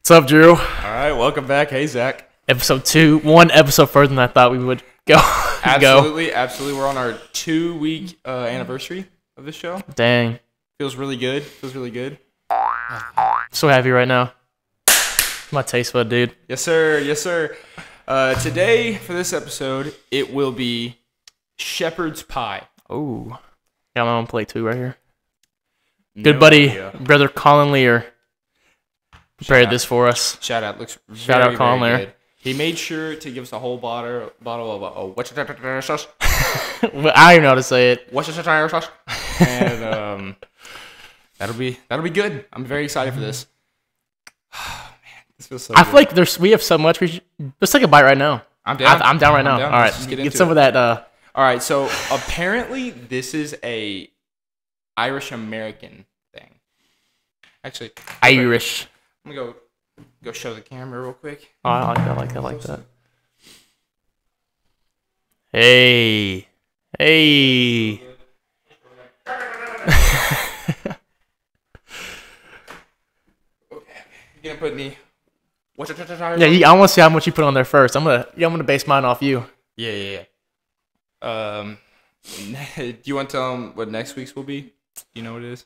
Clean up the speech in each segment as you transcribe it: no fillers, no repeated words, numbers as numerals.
What's up, Drew? All right, welcome back. Hey, Zach. Episode 2, one episode further than I thought we would go. Absolutely. We're on our 2-week anniversary of this show. Dang. Feels really good. So happy right now. My taste bud, dude. Yes, sir. Today, for this episode, it will be shepherd's pie. Oh. Got my own plate, too, right here. Good buddy, brother Colin Lear, prepared this for us. Shout out. Looks Shout out Colin Lear. good. He made sure to give us a whole bottle of Worcestershire sauce. I don't even know how to say it. Worcestershire sauce. And that'll be good. I'm very excited for this. Oh, man, this feels so good. I feel like we have so much. Let's take a bite right now. I'm down. I'm down right now. All right, Let's get some of that. All right, so apparently this is a Irish American thing. Actually, Irish. I'm gonna go show the camera real quick. Oh, I like that. Hey. You gonna put any? Yeah, I want to see how much you put on there first. I'm gonna base mine off you. Yeah. Do you want to tell them what next week's will be? Do you know what it is?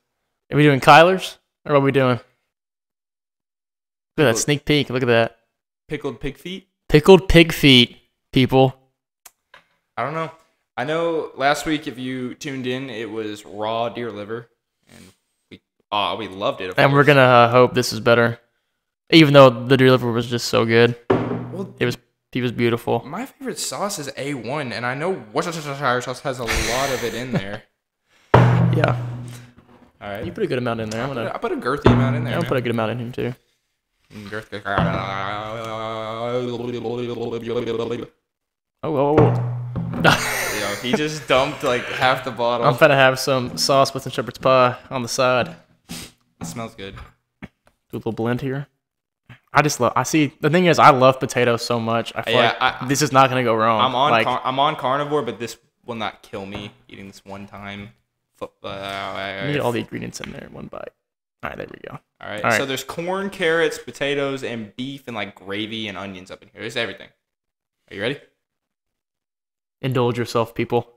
Are we doing Kyler's or what are we doing? Look at that sneak peek. Look at that. Pickled pig feet? Pickled pig feet, people. I don't know. I know last week, if you tuned in, it was raw deer liver, and we loved it. And we're gonna hope this is better, even though the deer liver was just so good. Well, he was beautiful. My favorite sauce is A1, and I know Worcestershire sauce has a lot of it in there. Yeah. All right. You put a good amount in there. I put a girthy amount in there. I'll put a good amount in here too. Oh. He just dumped like half the bottle. I'm gonna have some sauce with some shepherd's pie on the side. It smells good. Do a little blend here. The thing is, I love potatoes so much. I feel like this is not gonna go wrong. I'm on carnivore, but this will not kill me eating this one time. Let me get all the ingredients in there in one bite. All right, there we go. All right. So there's corn, carrots, potatoes, and beef, and like gravy and onions up in here. There's everything. Are you ready? Indulge yourself, people.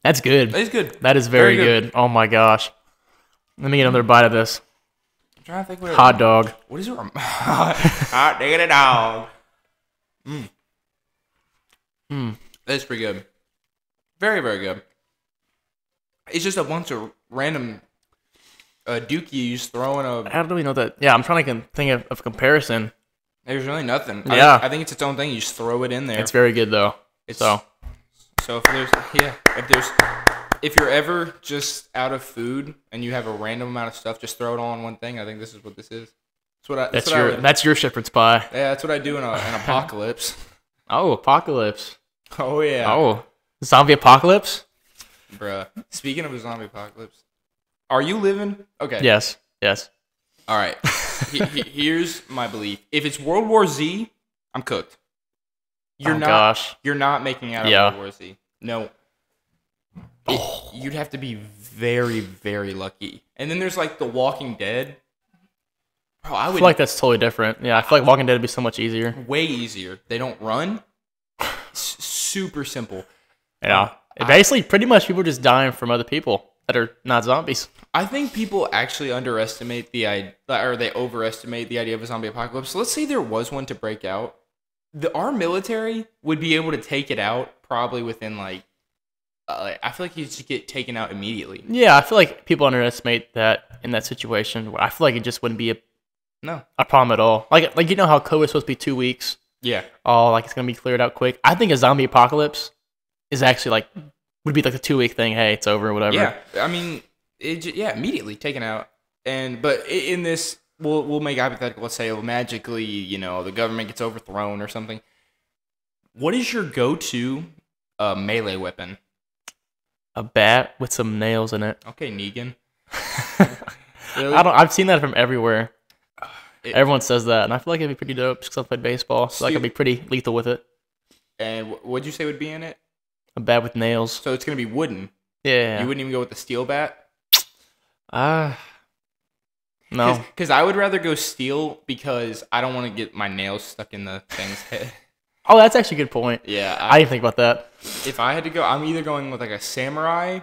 That's good. That is good. That is very good. Oh my gosh. Let me get another bite of this. I'm trying to think. Hot dog. What is it? Hot diggity dog. That's pretty good. Very, very good. It's just a bunch of random dookies throwing a... I don't really know that. Yeah, I'm trying to think of comparison. There's really nothing. Yeah. I think it's its own thing. You just throw it in there. It's very good, though. So if you're ever just out of food and you have a random amount of stuff, just throw it all in one thing. I think this is what this is. That's your shepherd's pie. Yeah, that's what I do in an apocalypse. Oh, apocalypse. Oh, yeah. Oh, zombie apocalypse? Bruh. Speaking of a zombie apocalypse, are you living? Okay. Yes. All right. Here's my belief. If it's World War Z, I'm cooked. You're not making out of World War Z. No. You'd have to be very, very lucky. And then there's like The Walking Dead. Bro, I feel like that's totally different. Yeah, I feel like Walking Dead would be so much easier. Way easier. They don't run. Super simple. Yeah. Basically, pretty much people just dying from other people that are not zombies. I think people actually underestimate the idea, or they overestimate the idea of a zombie apocalypse. So let's say there was one to break out. Our military would be able to take it out probably within I feel like you just get taken out immediately. Yeah, I feel like people underestimate that in that situation. I feel like it just wouldn't be a problem at all. Like you know how COVID's supposed to be 2 weeks? Yeah. Oh, like it's gonna be cleared out quick. I think a zombie apocalypse is actually would be like a 2 week thing. Hey, it's over, or whatever. Yeah, I mean, immediately taken out. But in this, we'll make hypothetical. Let's say magically, the government gets overthrown or something. What is your go-to melee weapon? A bat with some nails in it. Okay, Negan. Really? I've seen that from everywhere. Everyone says that, and I feel like it'd be pretty dope just because I played baseball, so I could be pretty lethal with it. And what'd you say would be in it? A bat with nails. So it's gonna be wooden. Yeah. You wouldn't even go with the steel bat? No. Because I would rather go steel because I don't want to get my nails stuck in the thing's head. Oh, that's actually a good point. Yeah. I didn't think about that. If I had to go, I'm either going with like a samurai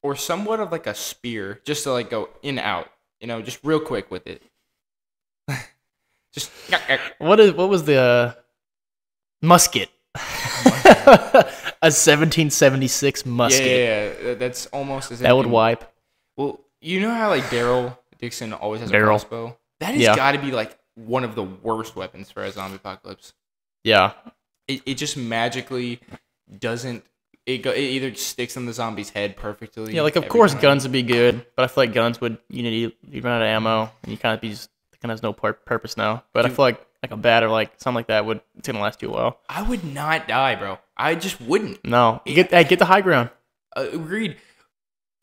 or somewhat of like a spear just to like go in out. Just real quick with it. Just what was the musket? A 1776 musket. Yeah, that's almost as if that would wipe. Well, you know how like Daryl Dixon always has a crossbow? That has got to be like one of the worst weapons for a zombie apocalypse. Yeah. It just magically doesn't. It either sticks in the zombie's head perfectly. Yeah, like of course guns would be good, but I feel like guns would you run out of ammo and you kind of has no purpose now. But I feel like a bat or like something like that it's gonna last you a while. I would not die, bro. I just wouldn't. No, get the high ground. Agreed.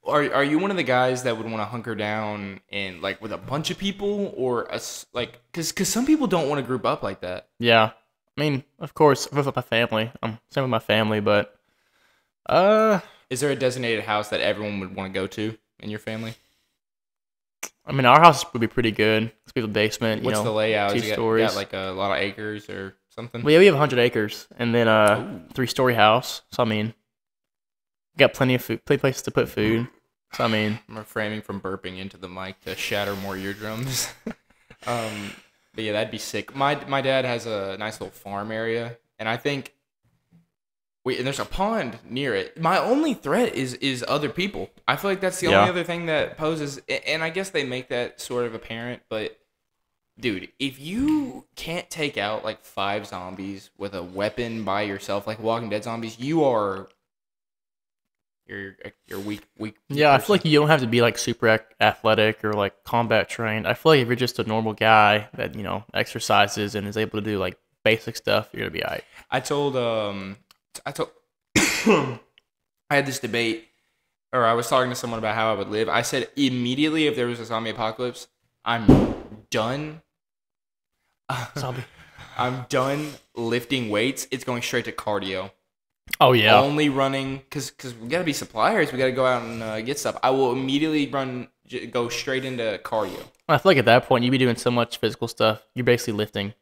Are you one of the guys that would want to hunker down and like with a bunch of people or because some people don't want to group up like that. Yeah, I mean, of course, with my family, I'm same with my family, but is there a designated house that everyone would want to go to in your family? I mean, our house would be pretty good. It's a basement. What's the layout? 2 stories. You got like a lot of acres or something? Well, yeah, we have 100 acres, and then 3-story house. So I mean, we got plenty of food, plenty places to put food. So I mean, I'm refraining from burping into the mic to shatter more eardrums. But yeah, that'd be sick. My dad has a nice little farm area, and I think. And there's a pond near it. My only threat is other people. I feel like that's the only other thing that poses, and I guess they make that sort of apparent, but dude, if you can't take out like 5 zombies with a weapon by yourself, like Walking Dead zombies, you're weak. Yeah, I feel like you don't have to be like super athletic or like combat trained. I feel like if you're just a normal guy that, exercises and is able to do like basic stuff, you're going to be all right. I told I had this debate, or I was talking to someone about how I would live. I said immediately if there was a zombie apocalypse, I'm done. Zombie. I'm done lifting weights. It's going straight to cardio. Oh yeah. Only running because we gotta be suppliers. We gotta go out and get stuff. I will immediately go straight into cardio. I feel like at that point you'd be doing so much physical stuff. You're basically lifting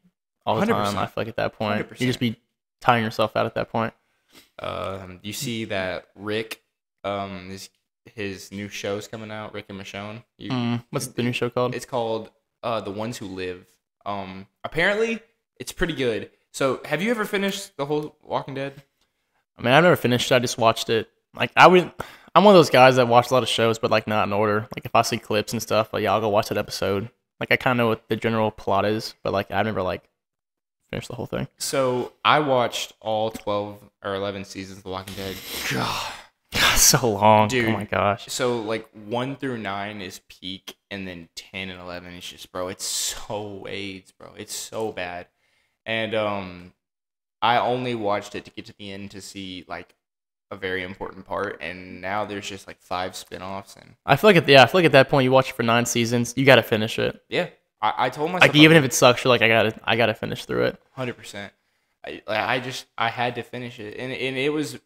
all the 100%. time. I feel like at that point 100%. you just be tiring yourself out at that point. You see that Rick, his new show's coming out, Rick and Michonne. What's the new show called? It's called The Ones Who Live. Apparently, it's pretty good. So, have you ever finished the whole Walking Dead? I mean, I've never finished it. I just watched it. Like, I'm one of those guys that watch a lot of shows, but like not in order. Like, if I see clips and stuff, like, yeah, I'll go watch that episode. Like, I kind of know what the general plot is, but like, I've never like finished the whole thing. So, I watched all 12 or 11 seasons of The Walking Dead. God, so long. Dude. Oh my gosh. So, like, 1 through 9 is peak, and then 10 and 11 is just, bro, it's so AIDS, bro. It's so bad. And, I only watched it to get to the end to see, like, a very important part, and now there's just, like, 5 spinoffs. And I feel like at that point, you watch it for 9 seasons, you got to finish it. Yeah. I told myself... Like, even if it sucks, you're like, I gotta finish through it. 100%. I had to finish it. And it was...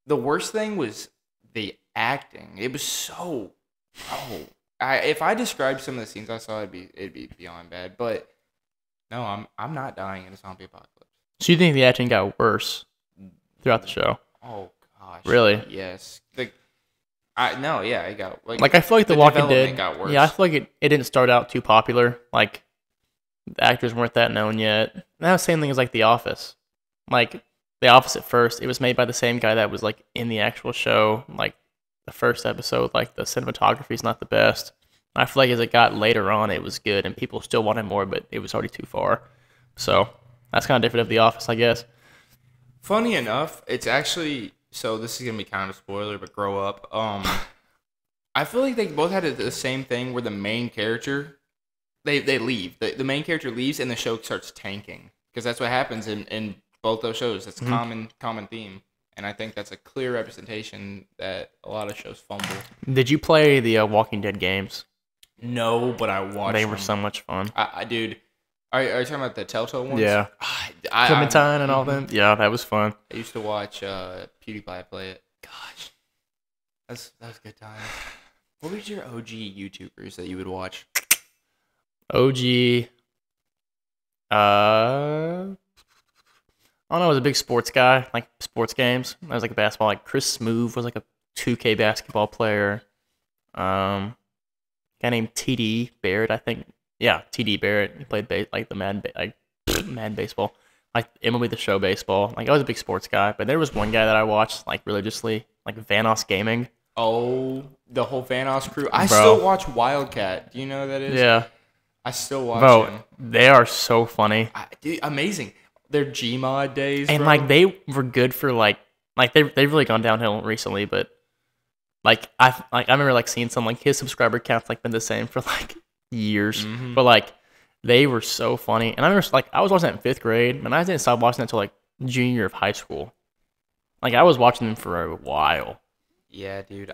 The worst thing was the acting. It was so... Oh. If I described some of the scenes I saw, it'd be beyond bad. But, no, I'm not dying in a zombie apocalypse. So you think the acting got worse throughout the show? Oh gosh, really? Yes. It got like I feel like The Walking Dead got worse. Yeah, I feel like it didn't start out too popular. Like the actors weren't that known yet. And that was the same thing as like The Office. Like The Office at first, it was made by the same guy that was like in the actual show. Like the first episode, like the cinematography is not the best. I feel like as it got later on, it was good and people still wanted more, but it was already too far. So. That's kind of different of The Office, I guess. Funny enough, it's actually... So this is going to be kind of a spoiler, but grow up. I feel like they both had the same thing where the main character... They leave. The main character leaves and the show starts tanking. Because that's what happens in both those shows. That's a common theme. And I think that's a clear representation that a lot of shows fumble. Did you play the Walking Dead games? No, but I watched They were so much fun. Dude... Are you talking about the Telltale ones? Yeah. Clementine and all them? Yeah, that was fun. I used to watch PewDiePie play it. Gosh. That was good times. What was your OG YouTubers that you would watch? OG. I don't know. I was a big sports guy, like sports games. I was like a basketball. Like Chris Smoove was like a 2K basketball player. Guy named TD Barrett, I think. Yeah, TD Barrett. He played like the Madden baseball, like MLB The Show baseball. Like I was a big sports guy, but there was one guy that I watched like religiously, like Vanoss Gaming. Oh, the whole Vanoss crew. I still watch Wildcat. Do you know who that is? Yeah. I still watch him. They are so funny. Dude, amazing. Their Gmod days, and bro. like they were good for like they've really gone downhill recently, but like I remember like seeing some like his subscriber count's like been the same for like years, but like they were so funny. And I remember like I was watching that in 5th grade, and I didn't stop watching that until like junior year of high school. Like I was watching them for a while. Yeah, dude.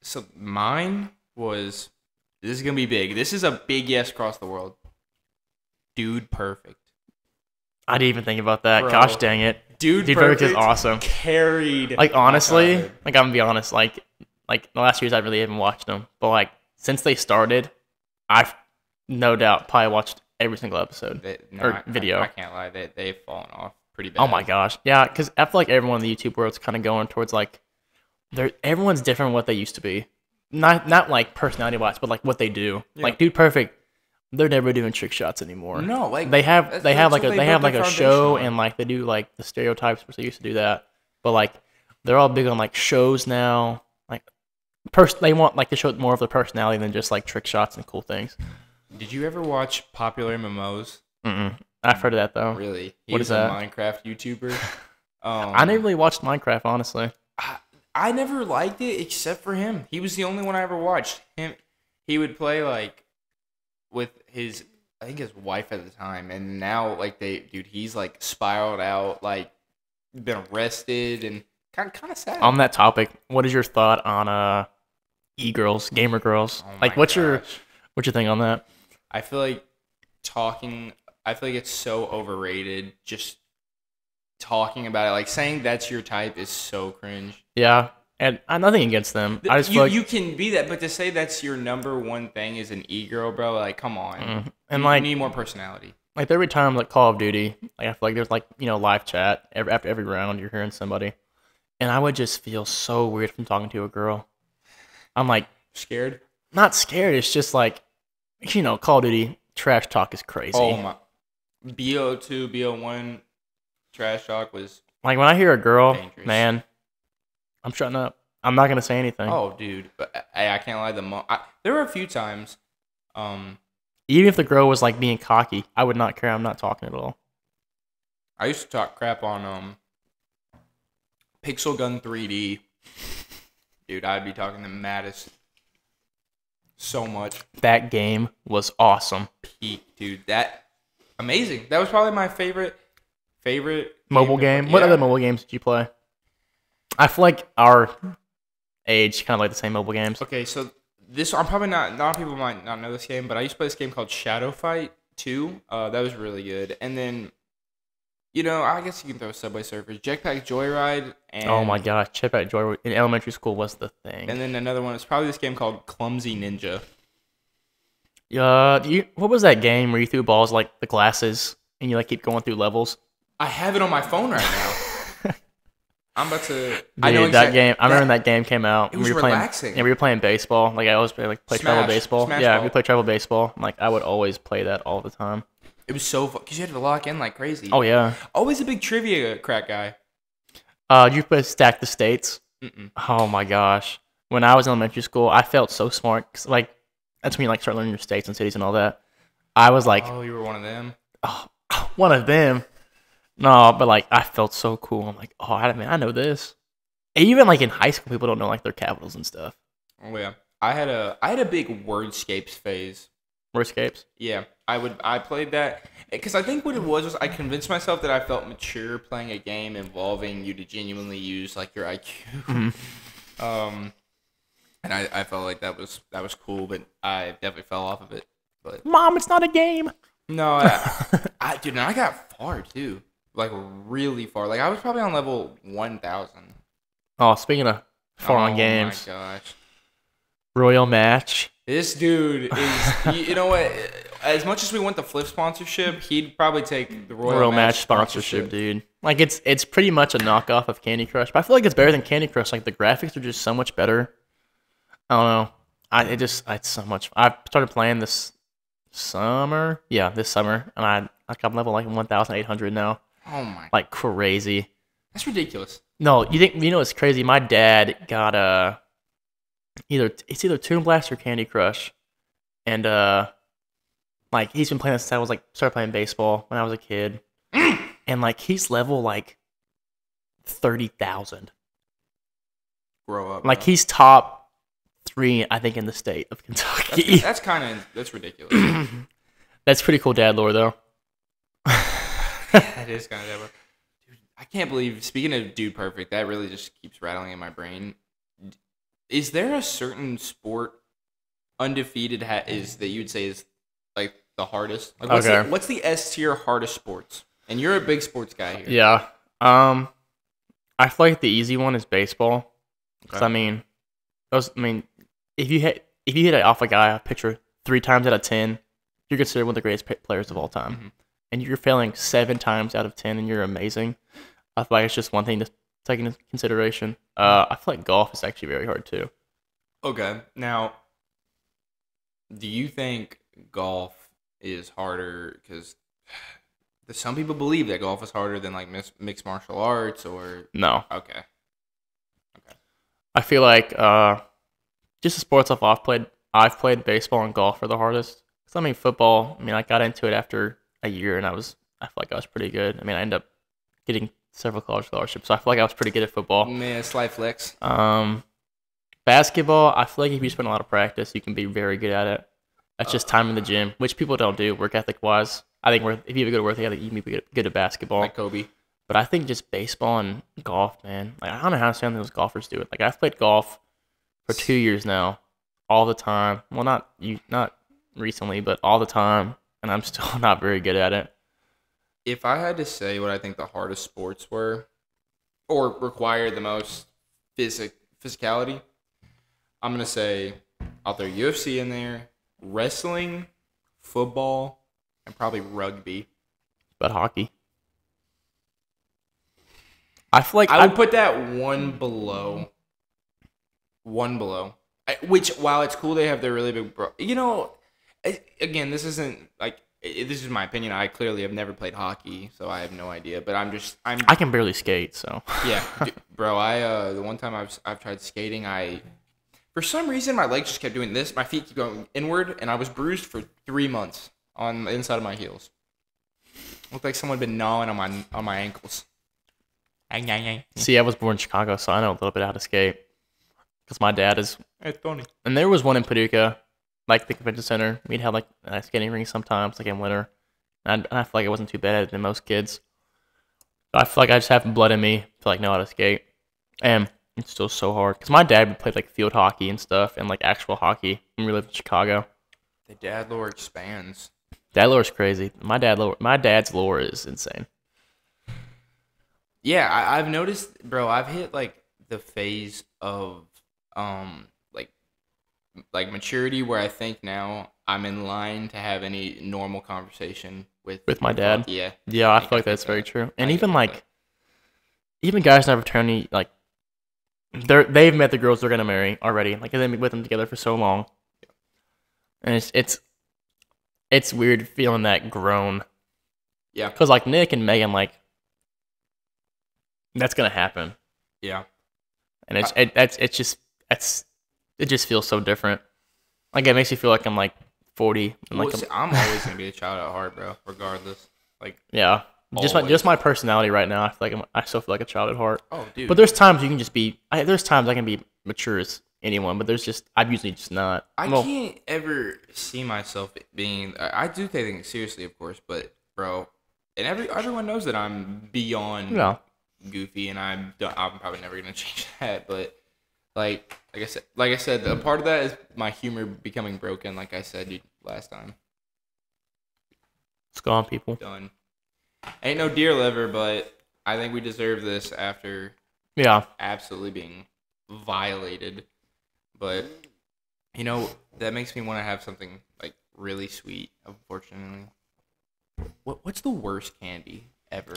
So mine was. This is gonna be big. This is a big yes across the world. Dude Perfect. I didn't even think about that. Bro. Gosh dang it. Dude Perfect is awesome. Carried. Like honestly, like I'm gonna be honest, like the last years I really haven't watched them, but like since they started, I've no doubt probably watched every single episode video. I can't lie, they've fallen off pretty bad. Oh my gosh, yeah, because I feel like everyone in the YouTube world's kind of going towards like everyone's different from what they used to be. Not like personality wise, but like what they do. Yeah. Like Dude Perfect, they're never doing trick shots anymore. No, like they have like a show and like they do like the stereotypes, which they used to do that. But like they're all big on like shows now. Like they want like to show more of their personality than just like trick shots and cool things. Did you ever watch Popular MMOs? I've heard of that though. Really? What is that? Minecraft YouTuber. I never really watched Minecraft, honestly. I never liked it except for him. He was the only one I ever watched. He would play like with his wife at the time, and now like he's like spiraled out, like been arrested, and kind of sad. On that topic, what is your thought on e-girls, gamer girls? Oh like what's your thing on that? I feel like it's so overrated. Just talking about it, like saying that's your type is so cringe. Yeah, and I'm nothing against them. I just you can be that, but to say that's your number one thing is an e-girl, bro, like come on. And you like need more personality. Like every time like Call of Duty, like I feel like there's like live chat after every round you're hearing somebody, and I would just feel so weird from talking to a girl. I'm like scared. Not scared. It's just like Call of Duty trash talk is crazy. Oh my, BO2, BO1. Trash talk was like when I hear a girl, dangerous. Man, I'm shutting up. I'm not gonna say anything. Oh, dude, but I can't lie. There were a few times, even if the girl was like being cocky, I would not care. I'm not talking at all. I used to talk crap on Pixel Gun 3D. Dude, I'd be talking the maddest. So much. That game was awesome. Peak, dude. That amazing. That was probably my favorite mobile game. What other mobile games did you play? I feel like our age kind of like the same mobile games. Okay, so I'm probably not. A lot of people might not know this game, but I used to play this game called Shadow Fight 2. That was really good. And then, I guess you can throw Subway Surfers, Jetpack Joyride, and oh my gosh, Jetpack Joyride in elementary school was the thing. And then another one is probably this game called Clumsy Ninja. What was that game where you threw balls like the glasses and you like keep going through levels? I have it on my phone right now. I'm about to. Dude, I know that game. I remember when that game came out. It was relaxing. We were playing baseball. Like I always play travel baseball. Yeah, we play travel baseball. Like I would always play that all the time. It was so fun because you had to lock in like crazy. Oh yeah. Always a big trivia crack guy. Did you play Stack the States? Oh my gosh. When I was in elementary school, I felt so smart. 'Cause, like that's when you like start learning your states and cities and all that. I was like, oh, you were one of them. Oh, one of them. No, but like I felt so cool. I'm like, oh, I know this. And even like in high school, people don't know like their capitals and stuff. Oh yeah, I had a big Wordscapes phase. Wordscapes? Yeah, I played that because I think what it was I convinced myself that I felt mature playing a game involving you to genuinely use like your IQ. And I felt like that was cool, but I definitely fell off of it. But Mom, it's not a game. No, dude, and I got far too. Like really far. Like I was probably on level 1000. Oh, speaking of Foreign games. Oh my gosh. Royal Match. This dude is, you know what? As much as we want the Flip sponsorship, he'd probably take the Royal Match sponsorship, dude. Like it's pretty much a knockoff of Candy Crush, but I feel like it's better than Candy Crush. Like the graphics are just so much better. I don't know. It's so much. I started playing this summer. Yeah, this summer, and I'm level like 1,800 now. Oh my! Like crazy. That's ridiculous. No, you know it's crazy. My dad got either Toon Blast or Candy Crush, and like he's been playing this since I was like started playing baseball when I was a kid, and like he's level like 30,000. Grow up. Like he's top 3, I think, in the state of Kentucky. That's ridiculous. That's pretty cool dad lore though. That is kind of dad lore. Dude, I can't believe. Speaking of Dude Perfect, that really just keeps rattling in my brain. Is there a certain sport undefeated is that you would say is like the hardest? Like what's the S tier hardest sports? And you're a big sports guy here. Yeah. I feel like the easy one is baseball. Because Okay. if you hit it off a guy, a pitcher 3 times out of 10, you're considered one of the greatest players of all time. Mm-hmm. And you're failing 7 times out of 10, and you're amazing. I feel like it's just one thing to take into consideration. I feel like golf is actually very hard too. Okay. Now, do you think golf is harder? Because some people believe that golf is harder than like mixed martial arts or. No. Okay. I feel like just the sports I've played baseball and golf are the hardest. Because I mean, football. I got into it after a year, and I feel like I was pretty good. I ended up getting several college scholarships, so I feel like I was pretty good at football. Man, slight flex. Basketball, I feel like if you spend a lot of practice, you can be very good at it. That's just time in the gym, which people don't do work ethic wise. I think if you have a good work ethic, you can be good at basketball. Like Kobe. But I think just baseball and golf, man. Like I don't know how some of those golfers do it. Like I've played golf for 2 years now, all the time. Well, not recently, but all the time, and I'm still not very good at it. If I had to say what I think the hardest sports were, or require the most physicality, I'm gonna say I'll throw UFC in there, wrestling, football, and probably rugby. But hockey. I feel like I would put that one below. Which, while it's cool they have their really big again, this isn't like this is my opinion. I clearly have never played hockey, so I have no idea. But I can barely skate, so yeah, bro. The one time I've tried skating, for some reason my legs just kept doing this. My feet keep going inward, and I was bruised for 3 months on the inside of my heels. Looked like someone had been gnawing on my ankles. See, I was born in Chicago, so I know a little bit how to skate. Because my dad is. Hey, Tony. And there was one in Paducah, like the convention center. We'd have like a skating rink sometimes, like in winter. And I feel like I wasn't too bad at it than most kids. I feel like I just have blood in me to like know how to skate. And it's still so hard. Because my dad played like field hockey and stuff, and like actual hockey when we lived in Chicago. The dad lore expands. Dad lore is crazy. My dad's lore is insane. Yeah, I've noticed, bro. I've hit like the phase of like maturity where I think now I'm in line to have any normal conversation with my dad. Yeah, I feel like that's very true. And even guys in our fraternity, like they've met the girls they're gonna marry already. Like they've been with them together for so long, and it's weird feeling that grown. Yeah, because like Nick and Megan, like that's gonna happen. Yeah, and it just feels so different. Like it makes you feel like I'm like 40. And I'm always gonna be a child at heart, bro. Regardless, like yeah, just my personality right now. I still feel like a child at heart. Oh, dude. But there's times you can just be. There's times I can be mature as anyone, but I'm usually just not. I can't ever see myself being. I do take things seriously, of course, but bro, and everyone knows that I'm beyond goofy, and I'm probably never gonna change that. But like I said, a part of that is my humor becoming broken. Like I said last time. It's gone, people. Done. Ain't no deer liver, but I think we deserve this after. Yeah. Absolutely being violated. But you know, that makes me want to have something like really sweet. Unfortunately, what's the worst candy ever?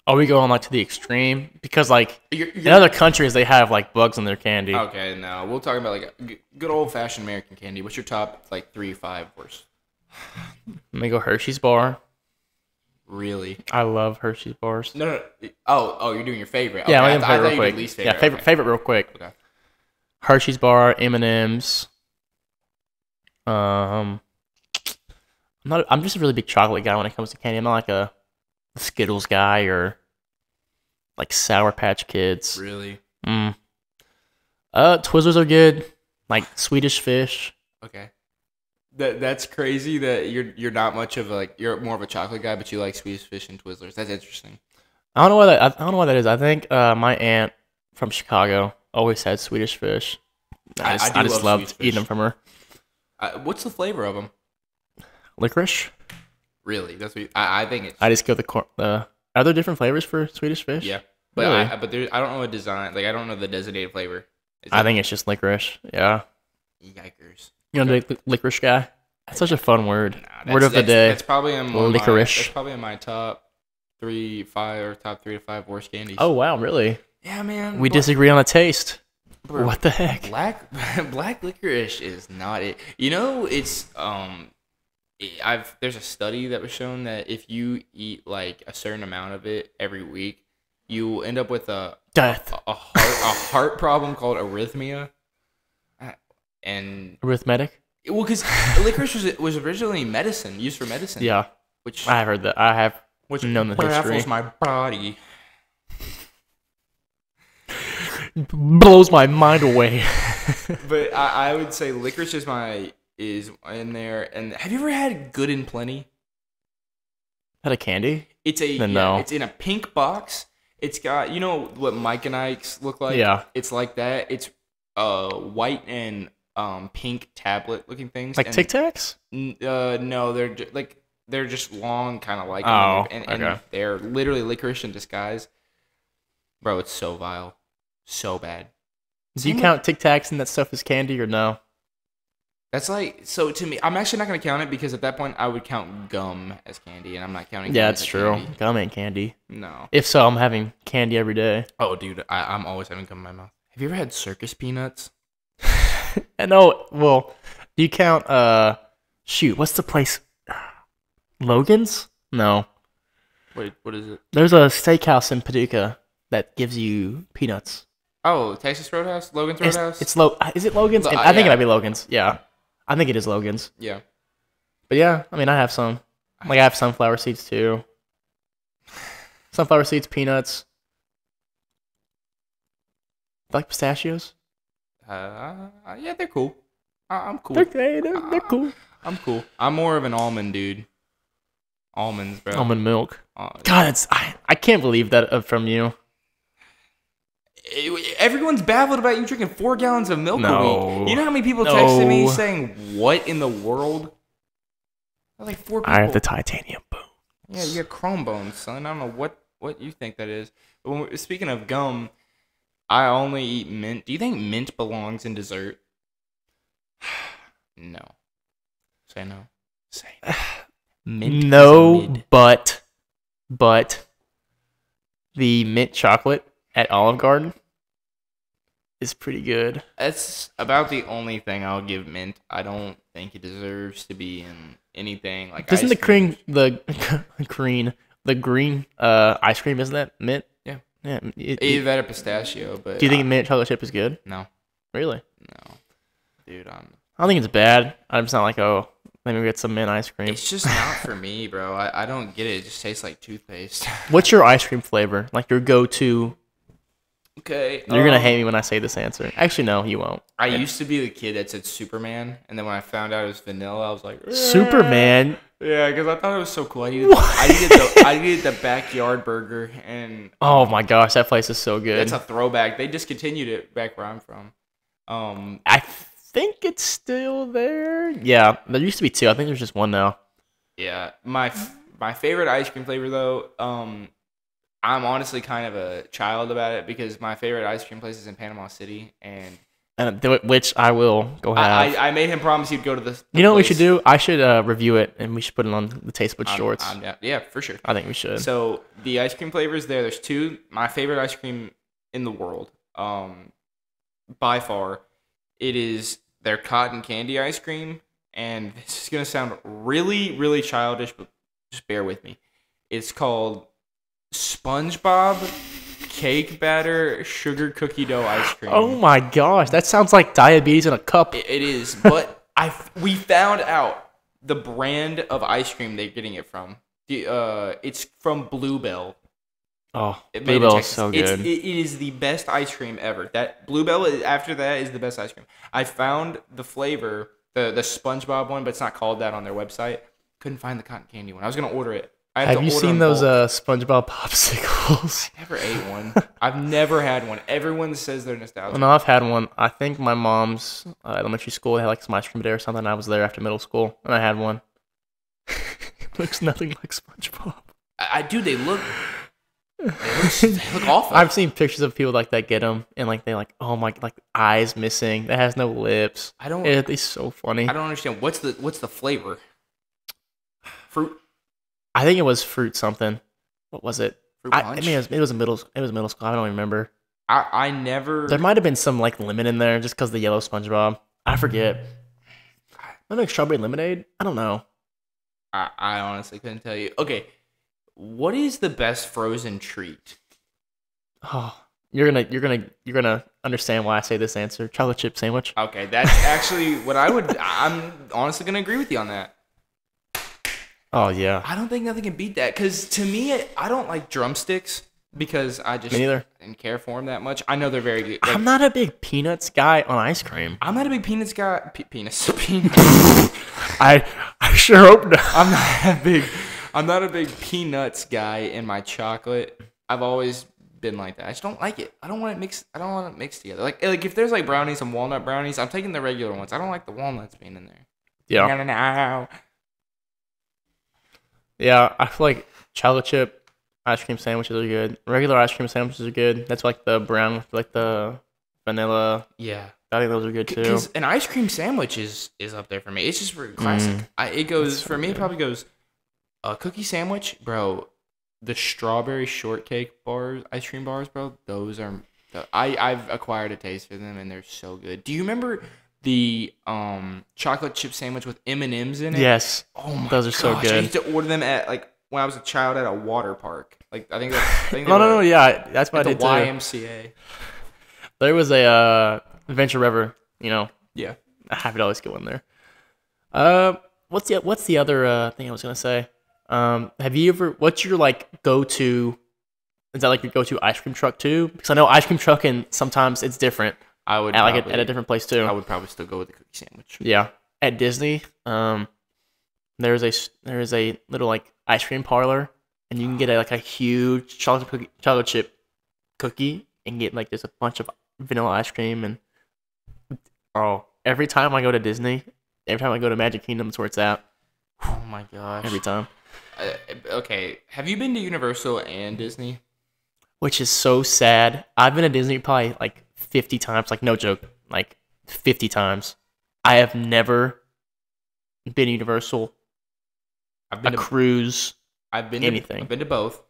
Are we going like to the extreme? Because like in other countries they have like bugs in their candy. Okay, no, we'll talk about like good old fashioned American candy. What's your top like 3-5 worst? Let me go Hershey's bar. Really? I love Hershey's bars. No. Oh, you're doing your favorite. Okay, Yeah, I thought real you quick. did least favorite. Yeah, favorite real quick. Okay. Hershey's bar, M&M's. I'm just a really big chocolate guy when it comes to candy. I'm not like a Skittles guy or like Sour Patch Kids. Really? Twizzlers are good. Like Swedish Fish. Okay. That's crazy that you're not much of you're more of a chocolate guy, but you like Swedish Fish and Twizzlers. That's interesting. I don't know why that is. I think my aunt from Chicago always had Swedish Fish. I just loved eating them from her. What's the flavor of them? Licorice. Really? That's what I think it's. I just go the. Are there different flavors for Swedish Fish? Yeah, but really? I don't know a design. Like I don't know the designated flavor. I think it's just licorice. Yeah. Yikers. You know the licorice guy? That's such a fun word. Word of the day. That's probably in licorice. That's probably in my top 3 to 5 worst candies. Oh wow, really? Yeah, man. We disagree on a taste. Bro, what the heck? Black licorice is not it. You know, it's there's a study that was shown that if you eat like a certain amount of it every week, you will end up with death, a heart problem called arrhythmia. And arithmetic? Well, because licorice was originally medicine, used for medicine. Yeah, which I heard that. I have known the history. Baffles my body. Blows my mind away. But I would say licorice is in there. And have you ever had Good and Plenty? Had a candy? It's it's in a pink box. It's got, you know what Mike and Ike's look like? Yeah. It's like that. It's white and pink tablet looking things. Like Tic Tacs? No, they're just long, kind of like them, and they're literally licorice in disguise. Bro, it's so vile, so bad. Do you count Tic Tacs and that stuff as candy or no? That's like, so to me, I'm actually not gonna count it because at that point I would count gum as candy, and I'm not counting. Yeah, that's true. Candy. Gum ain't candy. No. If so, I'm having candy every day. Oh, dude, I'm always having gum in my mouth. Have you ever had circus peanuts? No, well, do you count, what's the place? Logan's? No. Wait, what is it? There's a steakhouse in Paducah that gives you peanuts. Oh, Texas Roadhouse? Logan's Roadhouse? Is it Logan's? I think it might be Logan's. Yeah. I think it is Logan's. Yeah. But yeah, I mean, I have some. Like, I have sunflower seeds too. Sunflower seeds, peanuts. Like pistachios? Yeah, they're cool. I'm cool. They're cool. I'm cool. I'm more of an almond dude. Almonds, bro. Almond milk. God, I can't believe that from you. Everyone's baffled about you drinking 4 gallons of milk a week. You know how many people texted me saying, "What in the world?" Like 4 people. I have the titanium bone. Yeah, you got chrome bones, son. I don't know what you think that is. But speaking of gum, I only eat mint. Do you think mint belongs in dessert? No. Say no. Say no. Mint no, but the mint chocolate at Olive Garden is pretty good. That's about the only thing I'll give mint. I don't think it deserves to be in anything like. Isn't the green ice cream? Isn't that mint? Yeah. Yeah. Either that or pistachio. But do you think mint chocolate chip is good? No. Really? No, dude. I don't think it's bad. I'm just not like, oh, let me get some mint ice cream. It's just not for me, bro. I don't get it. It just tastes like toothpaste. What's your ice cream flavor? Like your go-to? Okay. You're going to hate me when I say this answer. Actually, no, you won't. I used to be the kid that said Superman, and then when I found out it was vanilla, I was like, Superman? Yeah, because I thought it was so cool. I needed the backyard burger, and oh my gosh, that place is so good. It's a throwback. They discontinued it back where I'm from. I think it's still there. Yeah, there used to be 2. I think there's just 1 now. Yeah, my favorite ice cream flavor though, I'm honestly kind of a child about it because my favorite ice cream place is in Panama City, and which I will go have. I made him promise he'd go to the you know what we should do? I should review it, and we should put it on the Taste Bud Shorts. Yeah, for sure. I think we should. So the ice cream flavors there's two. My favorite ice cream in the world, by far, it is their cotton candy ice cream, and this is gonna sound really, really childish, but just bear with me. It's called SpongeBob cake batter sugar cookie dough ice cream. Oh my gosh, that sounds like diabetes in a cup. It is, but we found out the brand of ice cream they're getting it from. It's from Bluebell. Oh, Bluebell is so good. It is the best ice cream ever. That Bluebell after that is the best ice cream. I found the flavor, the SpongeBob one, but it's not called that on their website. Couldn't find the cotton candy one. I was gonna order it. Have you seen those SpongeBob popsicles? I never ate one. I've never had one. Everyone says they're nostalgic. No, I've had one. I think my mom's elementary school had like some ice cream day or something. I was there after middle school, and I had one. It looks nothing like SpongeBob. They look awful. I've seen pictures of people like that get them, and like they like, oh my, like eyes missing. That has no lips. It's so funny. I don't understand. What's the flavor? Fruit. I think it was fruit something. What was it? Fruit punch? It was middle school. I don't remember. I never. There might have been some like lemon in there just because the yellow SpongeBob. I forget. I like strawberry lemonade. I don't know. I honestly couldn't tell you. Okay, what is the best frozen treat? Oh, you're gonna understand why I say this answer. Chocolate chip sandwich. Okay, that's actually what I'm honestly gonna agree with you on that. Oh yeah. I don't think nothing can beat that because to me, I don't like drumsticks me neither. Didn't care for them that much. I know they're very good. I'm not a big peanuts guy on ice cream. I'm not a big peanuts guy. Peanuts. I sure hope not. I'm not a big peanuts guy in my chocolate. I've always been like that. I just don't like it. I don't want it mixed. I don't want it mixed together. Like if there's like brownies and walnut brownies, I'm taking the regular ones. I don't like the walnuts being in there. Yeah. No. Yeah, I feel like chocolate chip ice cream sandwiches are good. Regular ice cream sandwiches are good. That's like the brown with like the vanilla. Yeah. I think those are good too. Because an ice cream sandwich is up there for me. It's just for classic. It goes, for me, it probably goes a cookie sandwich, bro. The strawberry shortcake bars, ice cream bars, bro. Those are, I've acquired a taste for them and they're so good. Do you remember the chocolate chip sandwich with M&Ms in it? Yes. Oh my gosh. Those are so good. I used to order them at like when I was a child at a water park. Like I think no, yeah, that's what I did too. YMCA. There was a Adventure River, Yeah. I have to always go in there. What's the other thing I was gonna say? Have you ever? What's your like go-to? Is that like your go-to ice cream truck too? Because I know ice cream truck and sometimes it's different. I would at a different place too. I would probably still go with the cookie sandwich. Yeah, at Disney, there's a little like ice cream parlor, and you can get a huge chocolate chip cookie and get like there's a bunch of vanilla ice cream and every time I go to Disney, every time I go to Magic Kingdom, that's where it's at. Oh my gosh! Every time. Okay, have you been to Universal and Disney? Which is so sad. I've been to Disney probably like 50 times, like no joke, like 50 times. I have never been to Universal, I've been to cruise, anything. I've been to both.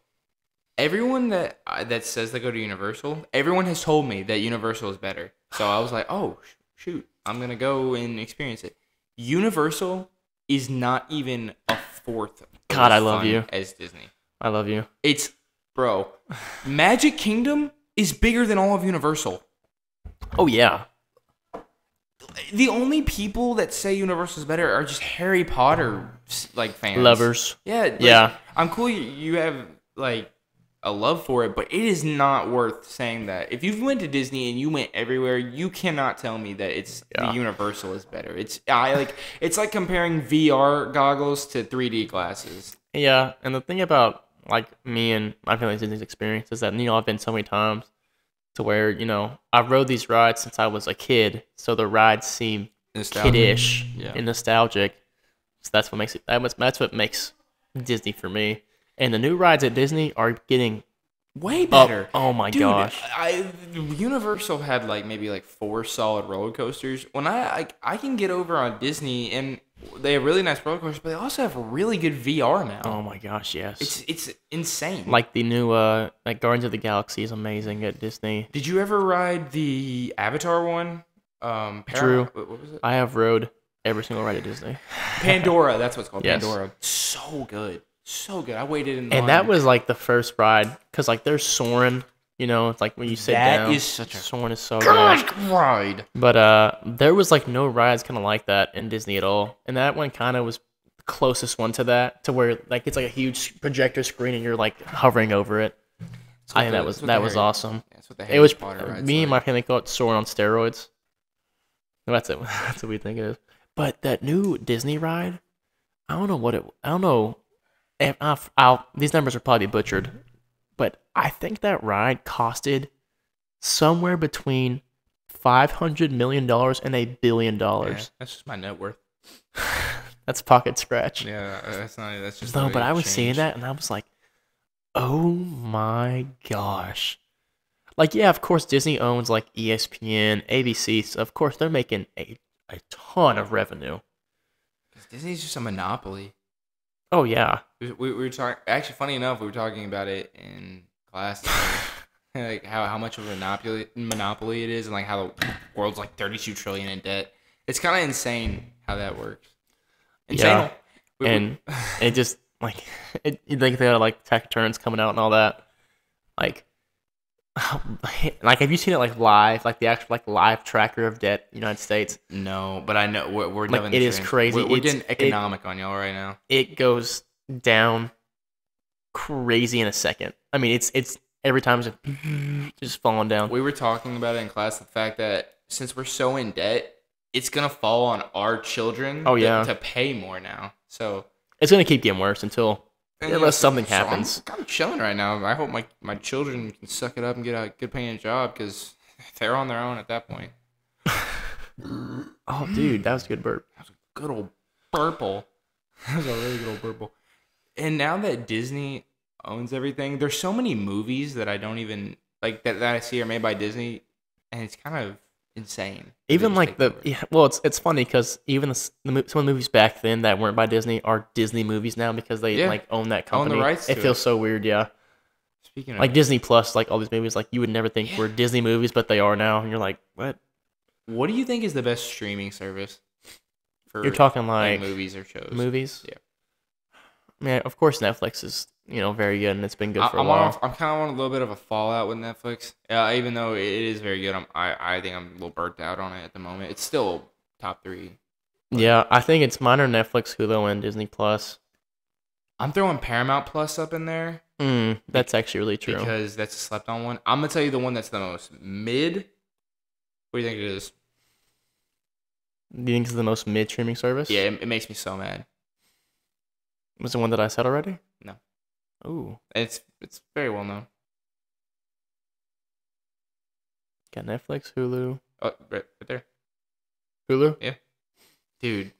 Everyone that says they go to Universal, everyone has told me that Universal is better. So I was like, oh, shoot, I'm going to go and experience it. Universal is not even a fourth God, I love you. As Disney. I love you. It's, bro, Magic Kingdom is bigger than all of Universal. Oh, yeah. The only people that say Universal is better are just Harry Potter like fans. Lovers. Yeah. Yeah. I'm cool you have like a love for it, but it is not worth saying that. If you went to Disney and you went everywhere, you cannot tell me that the Universal is better. It's like comparing VR goggles to 3D glasses. Yeah, and the thing about like me and my family's Disney experience is that I've been so many times to where I've rode these rides since I was a kid, so the rides seem kiddish and nostalgic. So that's what makes Disney for me. And the new rides at Disney are getting Way better. Oh my gosh. Universal had like maybe like 4 solid roller coasters. When I can get over on Disney, and they have really nice roller coasters, but they also have really good VR now. Oh my gosh, yes. It's insane. Like the new like Guardians of the Galaxy is amazing at Disney. Did you ever ride the Avatar one? True. What was it? I have rode every single ride at Disney. Pandora, that's what it's called. Yes. Pandora. So good. So good. I waited in line. And that was like the first ride, because like there's Soarin', you know, it's like when you sit down. That is such a Soarin' is so gosh good. ride. But there was like no rides kind of like that in Disney at all. And that one kind of was the closest one to that, to where like it's like a huge projector screen and you're like hovering over it. I think that was awesome. Yeah, that's what the It was rides me and like. my family call it Soarin' on steroids. That's it. That's what we think it is. But that new Disney ride, I don't know. These numbers are probably butchered, but I think that ride costed somewhere between $500 million and $1 billion. Yeah, that's just my net worth. That's pocket scratch. Yeah, that's not. That's just. No, but I was seeing that and I was like, oh my gosh. Like, yeah, of course Disney owns like ESPN, ABC. So of course they're making a ton of revenue. Disney's just a monopoly. Oh yeah. We were talking. Actually, funny enough, we were talking about it in class. Like how much of a monopoly it is, and like how the world's like 32 trillion in debt. It's kind of insane how that works. Insane. Yeah. And it just like you think they had like tech turns coming out and all that. Like have you seen it like live, like the actual like live tracker of debt in the United States? No, but I know we're like it is crazy. We're getting economic on y'all right now. It goes down crazy in a second. I mean, it's every time it's just falling down. We were talking about it in class, the fact that since we're so in debt, it's gonna fall on our children. Oh yeah, to pay more now. So it's gonna keep getting worse unless something happens. I'm chilling right now. I hope my children can suck it up and get a good paying job, because they're on their own at that point. Oh, dude, that was a good burp. That was a good old burple. That was a really good old burple. And now that Disney owns everything, there's so many movies that I don't even like that I see are made by Disney, and it's kind of insane. Even like it's funny because even some of the movies back then that weren't by Disney are Disney movies now, because they like own that company. Own the rights. It feels so weird, yeah. Speaking of like Disney Plus, like all these movies, like you would never think were Disney movies, but they are now, and you're like, what? What do you think is the best streaming service? You're talking like movies or shows? Movies. Yeah. Man, of course Netflix is very good, and it's been good for a while. I'm kind of on a little bit of a fallout with Netflix. Even though it is very good, I think I'm a little burnt out on it at the moment. It's still top 3. Yeah, I think it's mine or Netflix, Hulu, and Disney Plus. I'm throwing Paramount Plus up in there. That's actually really true, because that's a slept on one. I'm gonna tell you the one that's the most mid. What do you think it is? Do you think it's the most mid streaming service? Yeah, it makes me so mad. Was it one that I said already? No. Ooh. It's very well known. Got Netflix, Hulu. Oh, right there. Hulu? Yeah. Dude.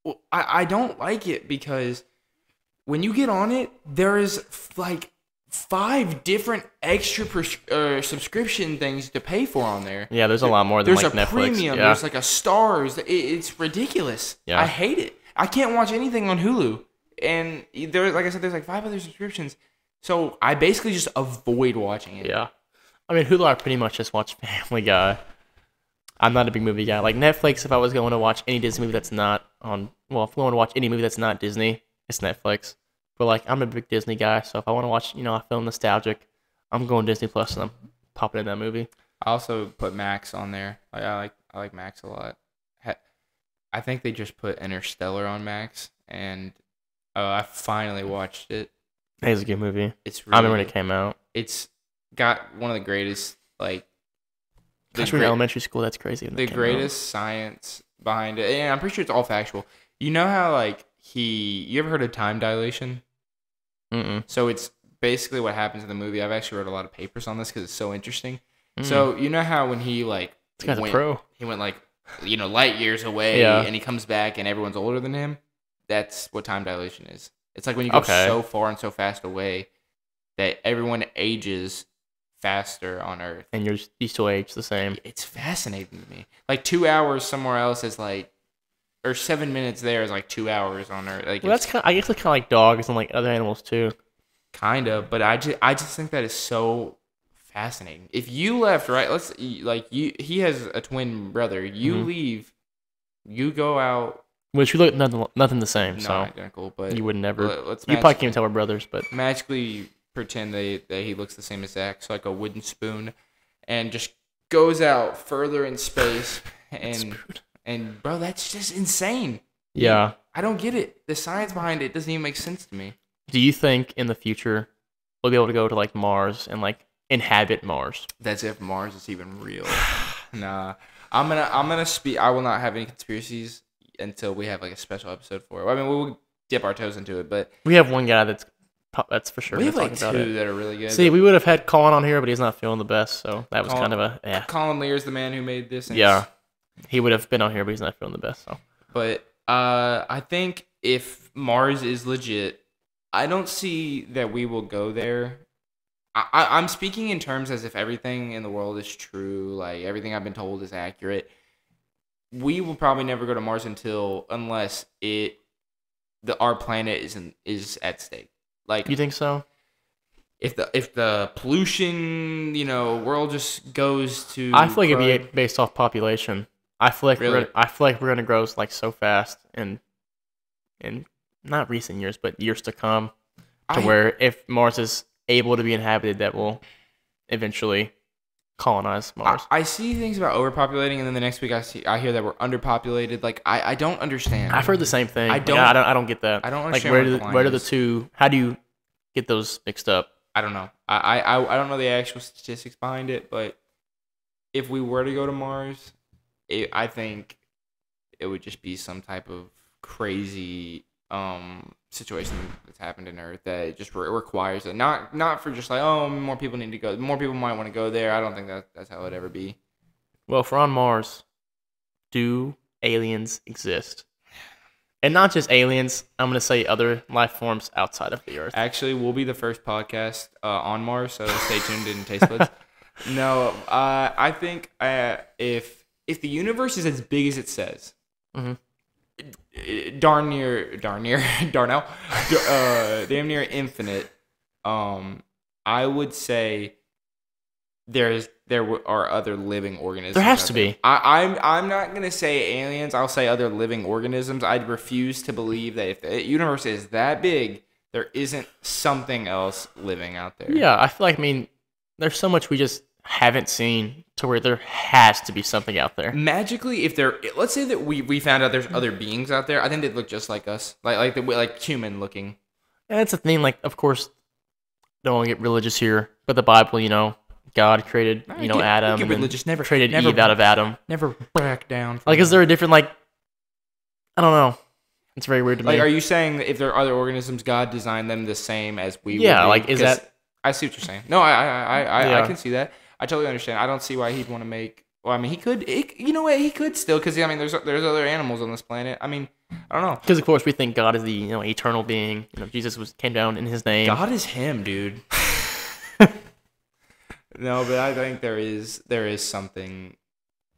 Well, I don't like it because when you get on it, there is like 5 different extra subscription things to pay for on there. Yeah, there's a lot more than like Netflix. There's a premium. Yeah. There's like a stars. It's ridiculous. Yeah. I hate it. I can't watch anything on Hulu. And there, like I said, there's like 5 other subscriptions. So I basically just avoid watching it. Yeah. I mean, Hulu, I pretty much just watch Family Guy. I'm not a big movie guy. Like Netflix, if I was going to watch any Disney movie that's not on, well, if I want to watch any movie that's not Disney, it's Netflix. But like, I'm a big Disney guy, so if I want to watch, I feel nostalgic, I'm going Disney Plus and I'm popping in that movie. I also put Max on there. I like Max a lot. I think they just put Interstellar on Max, and I finally watched it. It's a good movie. It's really I remember when it came out. It's got one of the greatest, like, in elementary school, that's crazy. The greatest science behind it. And I'm pretty sure it's all factual. You know how, like, you ever heard of time dilation? Mm-mm. So it's basically what happens in the movie. I've actually read a lot of papers on this because it's so interesting. So you know how when he, like, this guy's a pro. He went, like, light years away, and he comes back and everyone's older than him? That's what time dilation is. It's like when you go so far and so fast away that everyone ages faster on Earth, and you still age the same. It's fascinating to me. Like 2 hours somewhere else is like, or 7 minutes there is like 2 hours on Earth. Like, well, I guess it's kind of like dogs and like other animals too. Kind of, but I just think that is so fascinating. If you left, right? He has a twin brother. You leave, you go out. Which we look nothing the same. Not so identical, but you would never. You probably can't tell we're brothers, but magically pretend that he looks the same as Zach, so like a wooden spoon, and just goes out further in space, and bro, that's just insane. Yeah, I don't get it. The science behind it doesn't even make sense to me. Do you think in the future we'll be able to go to like Mars and like inhabit Mars? That's if Mars is even real. Nah, I'm gonna speak. I will not have any conspiracies until we have like a special episode for it. I mean, we'll dip our toes into it, but we have one guy that's for sure. We have like two that are really good. See, we would have had Colin on here, but he's not feeling the best, so that was kind of a yeah. Colin Lear is the man who made this. Yeah, he would have been on here, but he's not feeling the best. So, but I think if Mars is legit, I don't see that we will go there. I'm speaking in terms as if everything in the world is true, like everything I've been told is accurate. We will probably never go to Mars unless our planet is at stake. Like, you think so? If the pollution, world just goes to, I feel like it'd be based off population. I feel like we're gonna grow like so fast in not recent years, but years to come, where if Mars is able to be inhabited, that will eventually colonize Mars. I see things about overpopulating, and then the next week I hear that we're underpopulated. Like I don't understand. I've heard the same thing. I don't get that. I don't understand. Like where do the two? How do you get those mixed up? I don't know. I don't know the actual statistics behind it, but if we were to go to Mars, I think it would just be some type of crazy situation that's happened in Earth that it just requires it. Not for just like, oh, more people need to go. More people might want to go there. I don't think that's how it'd ever be. Well, if we're on Mars, do aliens exist? And not just aliens. I'm gonna say other life forms outside of the Earth. Actually, we'll be the first podcast on Mars, so stay tuned in Taste Buds. No, I think if the universe is as big as it says. Mm-hmm. Damn near infinite. I would say there are other living organisms. There has to be. I'm not gonna say aliens. I'll say other living organisms. I'd refuse to believe that if the universe is that big, there isn't something else living out there. Yeah, I feel like there's so much we just haven't seen to where there has to be something out there. Magically, let's say that we found out there's other beings out there, I think they'd look just like us, like human looking. And that's the thing. Like, of course, don't want to get religious here, but the Bible, God created, Adam, and religious, never created Eve out of Adam. Never back down. Like, is there a different I don't know. It's very weird to me. Like, are you saying that if there are other organisms, God designed them the same as we? Yeah, like is that? I see what you're saying. No, I can see that. I totally understand. I don't see why he'd want to make. Well, I mean, he could. You know what? He could still, because there's other animals on this planet. I mean, I don't know. Because of course we think God is the eternal being. Jesus came down in His name. God is Him, dude. No, but I think there is something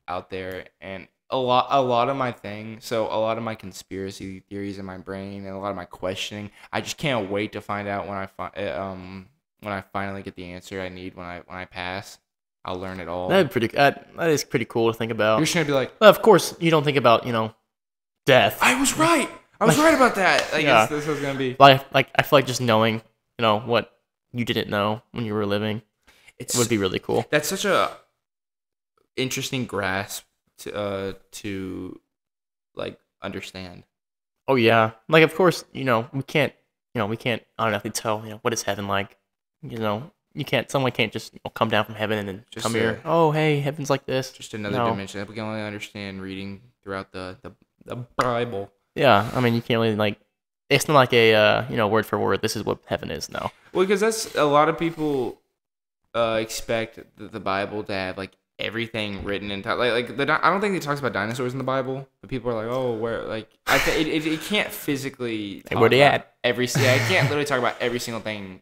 out there, and a lot of my conspiracy theories in my brain, and a lot of my questioning, I just can't wait to find out when I finally get the answer I need when I pass. I'll learn it all. That is pretty cool to think about. You're just gonna be like, well, of course you don't think about death. I was right. I was right about that. Yeah. This was gonna be like I feel like just knowing what you didn't know when you were living. It would be really cool. That's such a interesting grasp to understand. Oh yeah, like of course we can't honestly tell what is heaven like. You can't. Someone can't just come down from heaven and then just come here. Oh hey, heaven's like this. Just another dimension that we can only understand reading throughout the Bible. Yeah, I mean you can't really It's not like a word for word. This is what heaven is now. Well, because that's a lot of people. Expect the Bible to have everything written in time. I don't think it talks about dinosaurs in the Bible, but people are like, oh, where it can't physically. Where they at? I can't literally talk about every single thing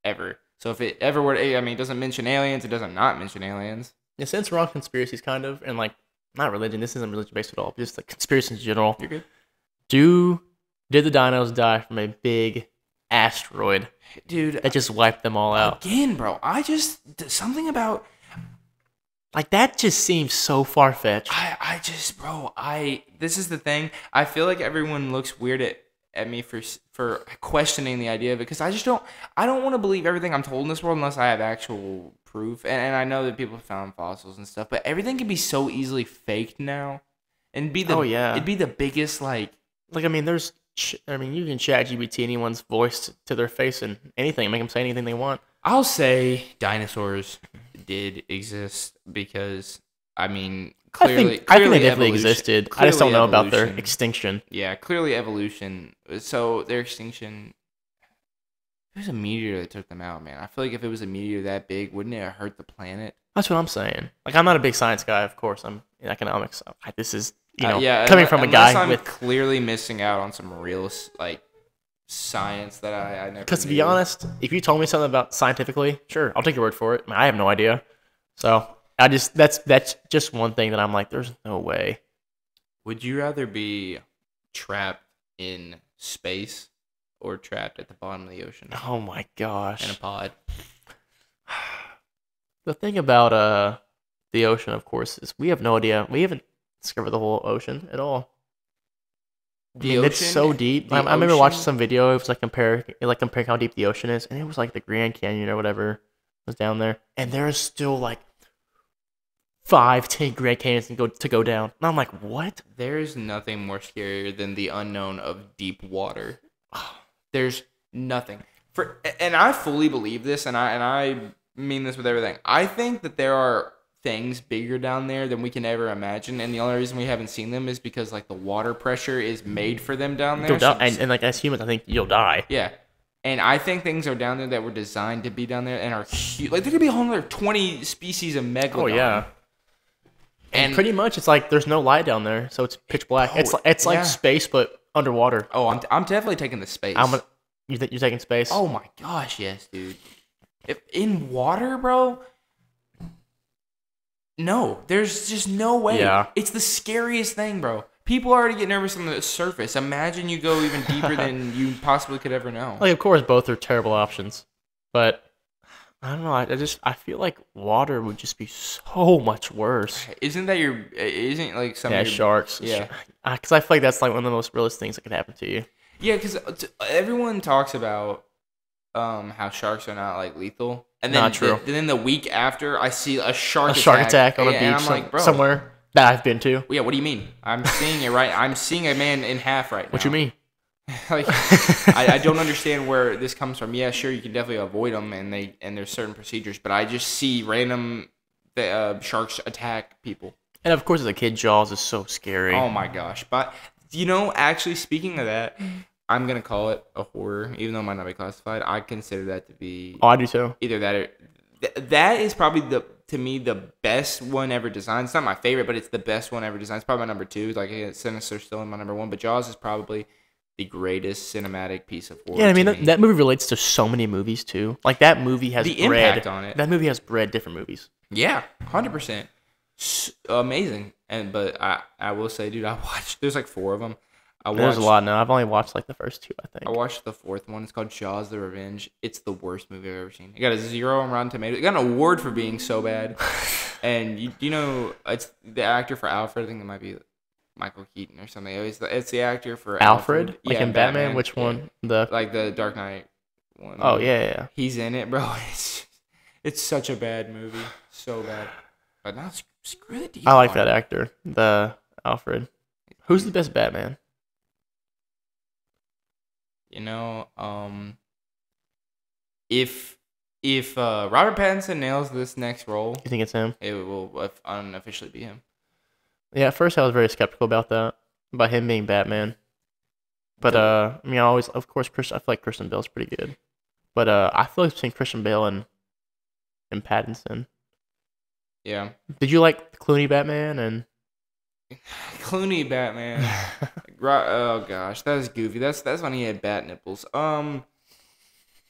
ever. So if it ever were, I mean, it doesn't mention aliens. It doesn't not mention aliens. Yeah, since we're on conspiracies, kind of, and like not religion. This isn't religion based at all. Just like conspiracies in general. You're good. Did the dinos die from a big asteroid, dude? That just wiped them all out again, bro. Something about like that just seems so far fetched. This is the thing. I feel like everyone looks weird at me for questioning the idea of it, because I don't want to believe everything I'm told in this world unless I have actual proof. And I know that people have found fossils and stuff, but everything can be so easily faked now, and it'd be the biggest I mean, you can chat GPT anyone's voice to their face and anything, make them say anything they want. I'll say dinosaurs did exist because, I mean, clearly I think they definitely existed. I just don't know about their extinction. Yeah, clearly evolution. So their extinction, it was a meteor that took them out, man. I feel like if it was a meteor that big, wouldn't it hurt the planet? That's what I'm saying. Like, I'm not a big science guy, of course. I'm in economics. This is, coming from a guy with clearly missing out on some real science that I never. Because to be honest, if you told me something about scientifically, sure, I'll take your word for it. I have no idea. So that's just one thing that I'm like, there's no way. Would you rather be trapped in space or trapped at the bottom of the ocean? Oh my gosh. In a pod. The thing about the ocean, of course, is we have no idea. We haven't discovered the whole ocean at all. It's so deep. I remember watching some video. It was like comparing how deep the ocean is, and it was like the Grand Canyon or whatever was down there, and there's still like 5-10 Grand Canyons to go down. And I'm like, what? There's nothing more scarier than the unknown of deep water. There's nothing and I fully believe this, and I mean this with everything. I think that there are things bigger down there than we can ever imagine, and the only reason we haven't seen them is because like the water pressure is made for them down there. And like as humans, I think you'll die. Yeah, and I think things are down there that were designed to be down there and are huge. Like there could be a whole other 20 species of megalodon. Oh yeah. And pretty much it's like there's no light down there, so it's pitch black. It's like space but underwater. Oh, I'm definitely taking the space. You're taking space? Oh my gosh, yes, dude. If in water, bro. No, there's just no way. Yeah. It's the scariest thing, bro. People already get nervous on the surface. Imagine you go even deeper than you possibly could ever know. Like, of course, both are terrible options, but I don't know. I feel like water would just be so much worse. Isn't like some? Yeah, sharks. Yeah, because I feel like that's like one of the most realistic things that could happen to you. Yeah, because everyone talks about how sharks are not like lethal, and then not true. Then the week after, I see a shark attack on a beach somewhere that I've been to. Yeah, what do you mean? I'm seeing it right. I'm seeing a man in half right now. What you mean? Like, I don't understand where this comes from. Yeah, sure, you can definitely avoid them, and there's certain procedures, but I just see random sharks attack people. And of course, as a kid, Jaws is so scary. Oh my gosh! But actually, speaking of that, I'm gonna call it a horror, even though it might not be classified. I consider that to be. Oh, I do too. Either that or that is probably to me the best one ever designed. It's not my favorite, but it's the best one ever designed. It's probably my number 2. Like Sinister's still in my number 1, but Jaws is probably the greatest cinematic piece of horror. Yeah, I mean that movie relates to so many movies too. Like that movie has the impact on it. That movie has bred different movies. Yeah, 100%. Amazing. But I will say, dude, there's like 4 of them. There's a lot now. I've only watched like the first 2, I think. I watched the 4th one. It's called Jaws: The Revenge. It's the worst movie I've ever seen. It got a 0 on Rotten Tomatoes. It got an award for being so bad. And you know, it's the actor for Alfred. I think it might be Michael Keaton or something. It's the actor for Alfred. Like yeah, in Batman. Which one? Like the Dark Knight one. Oh yeah. He's in it, bro. It's such a bad movie, so bad. But now screw the deep. I like that actor, the Alfred. Who's the best Batman? You know, if Robert Pattinson nails this next role, you think it's him? It will unofficially be him. Yeah, at first I was very skeptical about him being Batman. But I mean, of course, I feel like Christian Bale's pretty good. But I feel like between Christian Bale and Pattinson. Yeah. Did you like Clooney Batman and? Clooney Batman. Oh gosh, that was goofy. That's when he had bat nipples.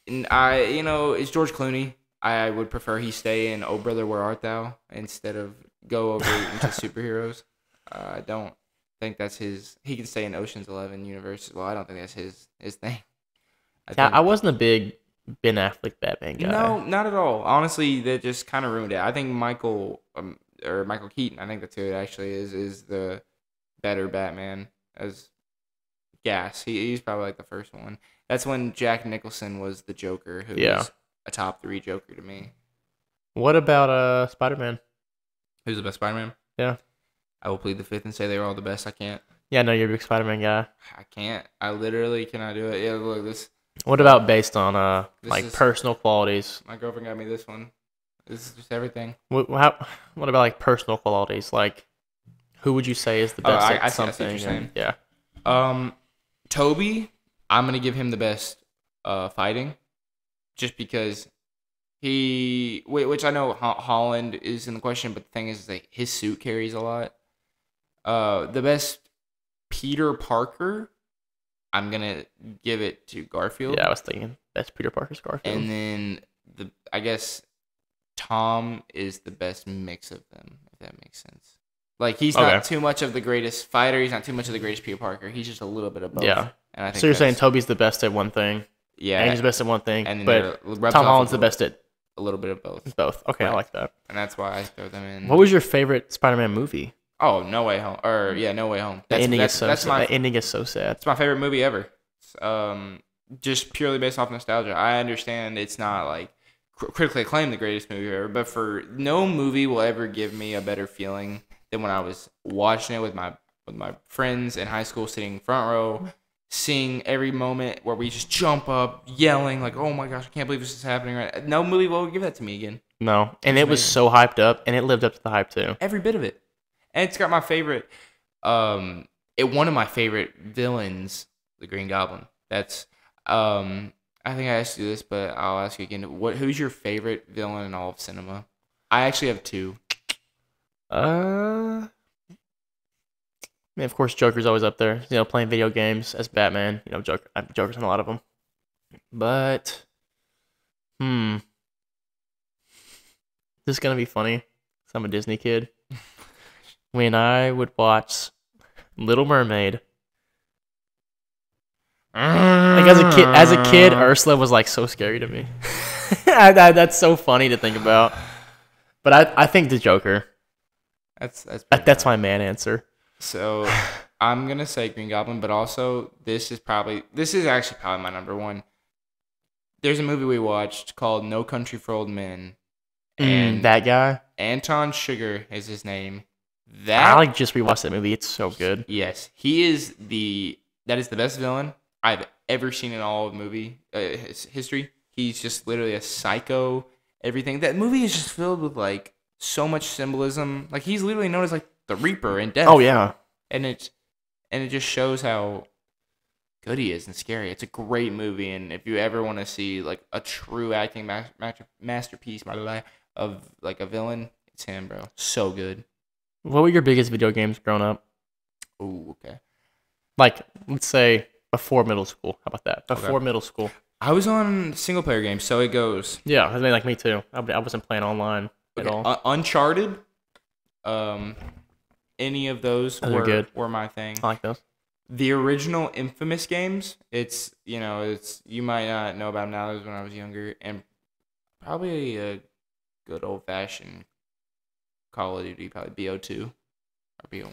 And it's George Clooney. I would prefer he stay in Oh Brother, Where Art Thou instead of go over into superheroes. I don't think that's his. He can stay in Ocean's 11 universe as well. I don't think that's his thing. I wasn't a big Ben Affleck Batman guy. No, not at all. Honestly, that just kind of ruined it. I think Michael Keaton, I think that's who it actually is the better Batman as Gas. He's probably like the first one. That's when Jack Nicholson was the Joker, who was a top 3 Joker to me. What about Spider-Man? Who's the best Spider-Man? Yeah. I will plead the fifth and say they were all the best. I can't. Yeah, no, you're a big Spider-Man guy. I can't. I literally cannot do it. Yeah, look, this. What about based on personal qualities? My girlfriend got me this one. This is just everything. What about like personal qualities? Like, who would you say is the best at something? I see what you're saying. Yeah. Toby, I'm gonna give him the best fighting, just because which I know Holland is in the question, but the thing is that his suit carries a lot. The best Peter Parker, I'm gonna give it to Garfield. Yeah, I was thinking best Peter Parker's Garfield. And then I guess Tom is the best mix of them, if that makes sense. Like, he's not too much of the greatest fighter. He's not too much of the greatest Peter Parker. He's just a little bit of both. Yeah. And I think so you're saying Toby's the best at one thing. Yeah. And he's the best at one thing. But Tom Holland's the best at a little bit of both. Both. Okay, right. I like that. And that's why I throw them in. What was your favorite Spider-Man movie? Oh, No Way Home. No Way Home. The ending is so sad. It's my favorite movie ever. Just purely based off nostalgia. I understand it's not like critically acclaimed the greatest movie ever, but for no movie will ever give me a better feeling than when I was watching it with my friends in high school, sitting front row, seeing every moment where we just jump up, yelling like, "Oh my gosh, I can't believe this is happening!" Right? No movie will give that to me again. No, and it was so hyped up, and it lived up to the hype too. Every bit of it, and it's got my favorite. One of my favorite villains, the Green Goblin. That's I think I asked you this, but I'll ask you again. Who's your favorite villain in all of cinema? I actually have 2. I mean, of course, Joker's always up there. Playing video games as Batman. Joker's in a lot of them. But, this is gonna be funny. 'Cause I'm a Disney kid. When I would watch Little Mermaid, like as a kid, Ursula was like so scary to me. That's so funny to think about. But I think the Joker. That's my man answer. So I'm gonna say Green Goblin, but also this is actually probably my number one. There's a movie we watched called No Country for Old Men, and that guy, Anton Chigurh is his name. I just rewatched that movie. It's so good. Yes, that is the best villain I've ever seen in all of movie history. He's just literally a psycho. Everything. That movie is just filled with like so much symbolism. Like, he's literally known as like the Reaper in death. Oh yeah, and it just shows how good he is and scary. It's a great movie, and if you ever want to see like a true acting masterpiece of like a villain, it's him, bro. So good. What were your biggest video games growing up? Oh, okay. Like, let's say before middle school. How about that? Before middle school. I was on single player games, so it goes. Yeah, I mean, like me too. I wasn't playing online at all. Uncharted. Any of those were my thing. I like those. The original Infamous games, it's you might not know about them now. It was when I was younger, and probably a good old fashioned Call of Duty, probably BO2 or BO1.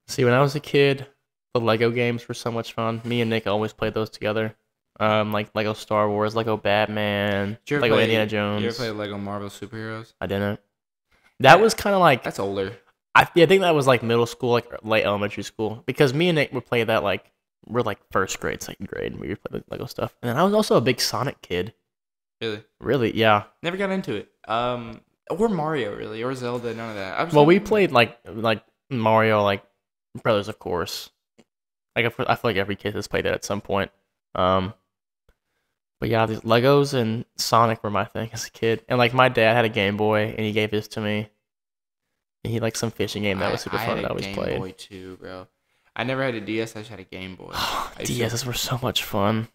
See, when I was a kid, the Lego games were so much fun. Me and Nick always played those together. Like Lego Star Wars, Lego Batman, Lego Indiana Jones. You ever played Lego Marvel Superheroes? I didn't. That was kind of like... That's older. I think that was like middle school, like late elementary school. Because me and Nick would play that like... We're like first grade, second grade, and we would play the Lego stuff. And then I was also a big Sonic kid. Really, yeah. Never got into it. Or Mario, really. Or Zelda, none of that. We played like Mario, like Brothers, of course. Like I feel like every kid has played that at some point. But yeah, these Legos and Sonic were my thing as a kid. And like my dad had a Game Boy, and he gave this to me. And he liked some fishing game that was super fun that I always played. I had a Game Boy too, bro. I never had a DS. I just had a Game Boy. DSs were so much fun.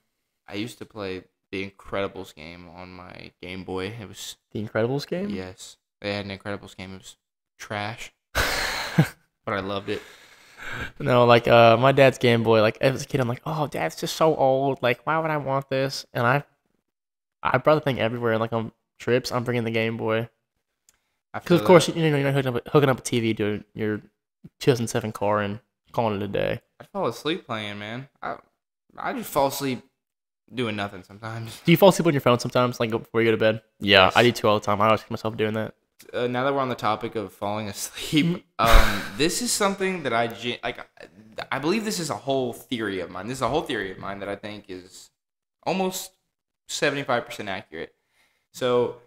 I used to play the Incredibles game on my Game Boy. It was the Incredibles game. Yes, they had an Incredibles game. It was trash, but I loved it. No, like my dad's Game Boy. Like as a kid, I'm like, oh, Dad's just so old. Like, why would I want this? And I brought the thing everywhere. Like on trips, I'm bringing the Game Boy. Because of course, you're not hooking up a TV to your 2007 car and calling it a day. I fall asleep playing, man. I just fall asleep doing nothing sometimes. Do you fall asleep on your phone sometimes, like before you go to bed? Yeah, yes. I do too all the time. I always catch myself doing that. Now that we're on the topic of falling asleep, this is something that I believe this is a whole theory of mine. This is a whole theory of mine that I think is almost 75% accurate. So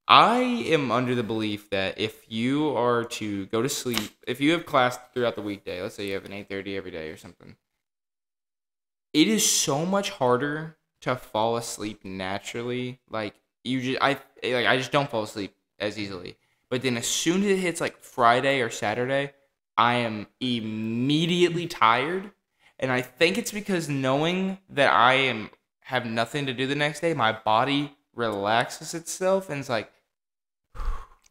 I am under the belief that if you are to go to sleep, if you have class throughout the weekday, let's say you have an 8:30 every day or something, it is so much harder to fall asleep naturally. Like I just don't fall asleep as easily. But then as soon as it hits like Friday or Saturday, I am immediately tired. And I think it's because knowing that I have nothing to do the next day, my body relaxes itself and it's like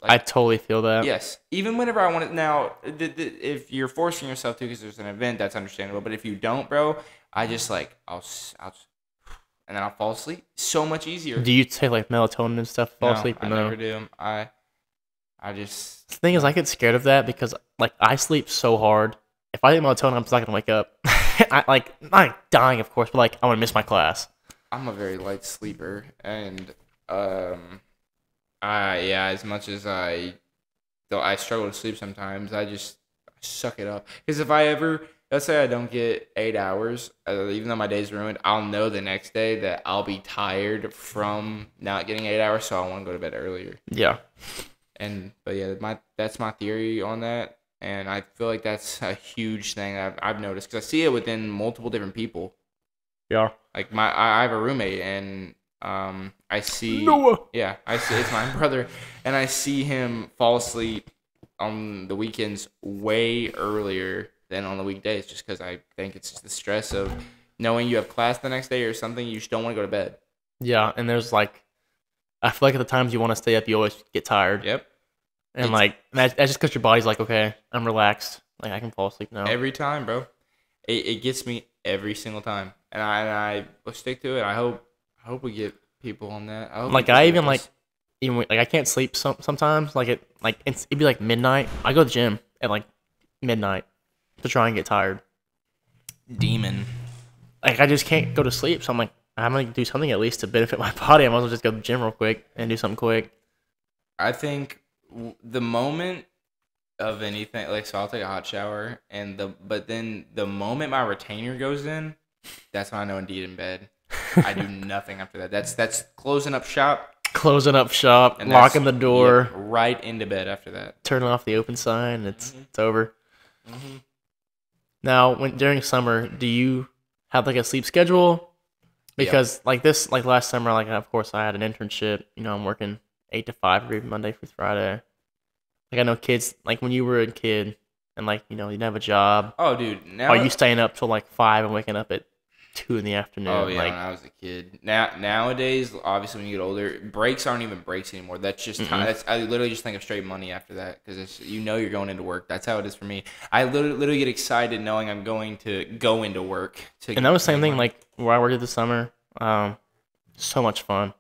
I totally feel that. Yes. Even whenever I want to, now, if you're forcing yourself to because there's an event, that's understandable. But if you don't, bro, I just like, I'll and then I'll fall asleep. So much easier. Do you take like melatonin and stuff to fall asleep? I never do. I just. The thing is, I get scared of that because like I sleep so hard. If I take melatonin, I'm just not gonna wake up. I'm not dying, of course, but like I want to miss my class. I'm a very light sleeper, and as much as I struggle to sleep sometimes, I just suck it up. Because if I ever, let's say I don't get 8 hours, even though my day's ruined, I'll know the next day that I'll be tired from not getting 8 hours, so I want to go to bed earlier. Yeah. But yeah, that's my theory on that, and I feel like that's a huge thing I've noticed because I see it within multiple different people. Yeah. Like I have a roommate and I see Noah. Yeah, I see it's my brother, and I see him fall asleep on the weekends way earlier than on the weekdays, just because I think it's just the stress of knowing you have class the next day or something. You just don't want to go to bed. Yeah, and there's like, I feel like at the times you want to stay up, you always get tired. Yep. And that's just because your body's like, okay, I'm relaxed, like I can fall asleep now. Every time, bro. It gets me every single time, and I will stick to it. I hope we get people on that. I can't sleep sometimes. It'd be like midnight. I go to the gym at like midnight to try and get tired. Demon. Like I just can't go to sleep. So I'm like, I'm gonna do something at least to benefit my body. I might as well just go to the gym real quick and do something quick. I think the moment of anything, like, so I'll take a hot shower, but then the moment my retainer goes in, that's when I know Indeed in bed. I do nothing after that. That's closing up shop. And locking the door. Yeah, right into bed after that. Turning off the open sign. It's over. Mm-hmm. Now, during summer, do you have like a sleep schedule? Because like last summer, like of course I had an internship. You know, I'm working 8 to 5 every Monday through Friday. Like I know kids, like when you were a kid and like, you know, you didn't have a job. Oh, dude. Now are you staying up till like 5 and waking up at 2 in the afternoon? Oh, yeah, when I was a kid. Nowadays, obviously when you get older, breaks aren't even breaks anymore. That's just time. I literally just think of straight money after that because you're going into work. That's how it is for me. I literally get excited knowing I'm going to go into work. And that was the same thing like where I worked this summer. So much fun.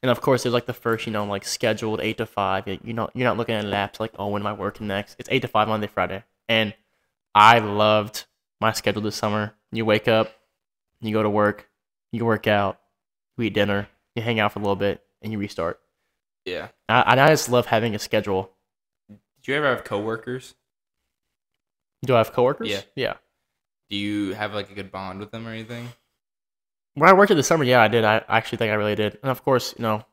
And of course, there's like the first, you know, like scheduled 8 to 5. You're not looking at laps like, oh, when am I working next? It's 8 to 5 Monday, Friday. And I loved my schedule this summer. You wake up, you go to work, you work out, you eat dinner, you hang out for a little bit, and you restart. Yeah. I just love having a schedule. Did you ever have coworkers? Do I have coworkers? Yeah. Yeah. Do you have like a good bond with them or anything? When I worked at the summer, yeah, I did. I actually think I really did. And of course, you know,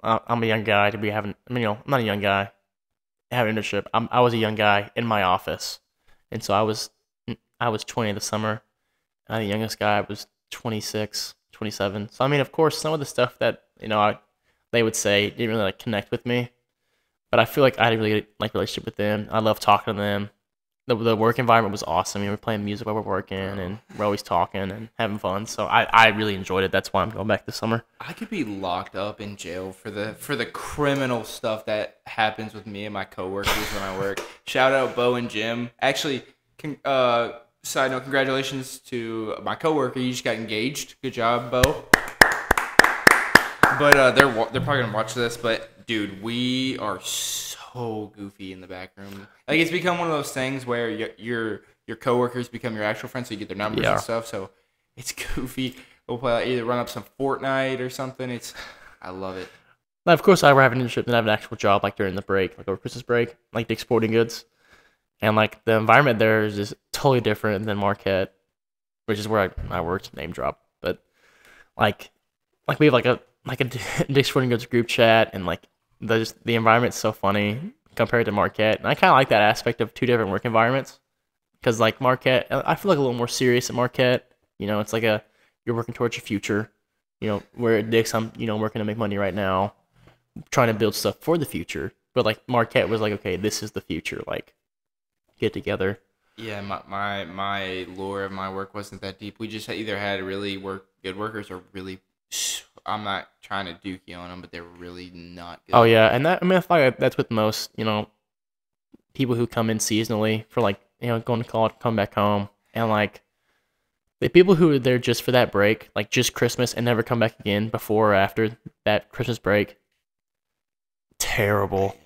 I'm a young guy to be having. I mean, you know, I'm not a young guy. I have an internship. I was a young guy in my office, and so I was 20 this summer. The youngest guy was 26, 27. So I mean, of course, some of the stuff that you know they would say didn't really like connect with me, but I feel like I had a really like relationship with them. I love talking to them. the work environment was awesome. We're playing music while we're working, and we're always talking and having fun. So I really enjoyed it. That's why I'm going back this summer. I could be locked up in jail for the criminal stuff that happens with me and my coworkers when I work. Shout out Bo and Jim. Actually, side note, congratulations to my coworker. He just got engaged. Good job, Bo. But they're probably gonna watch this. But dude, we are so goofy in the back room. Like, it's become one of those things where your coworkers become your actual friends, so you get their numbers and stuff. So it's goofy. We'll play, either run up some Fortnite or something. I love it. Now, of course, I have an internship and I have an actual job, like during the break, like over Christmas break, like Dick's Sporting Goods, and like the environment there is just totally different than Marquette, which is where I worked. Name drop, but like we have like a Dick's Sporting Goods group chat, and like the environment's so funny compared to Marquette. And I kind of like that aspect of two different work environments, because like Marquette, I feel like a little more serious at Marquette. You know, it's like you're working towards your future. You know, where at Dick's, I'm working to make money right now, trying to build stuff for the future. But like Marquette was like, okay, this is the future. Like, get together. Yeah, my lore of my work wasn't that deep. We just either had really good workers or really. I'm not trying to dookie on them, but they're really not good. Oh yeah, and I feel like that's with most people who come in seasonally for like going to college, come back home, and like the people who are there just for that break, like just Christmas, and never come back again before or after that Christmas break. Terrible.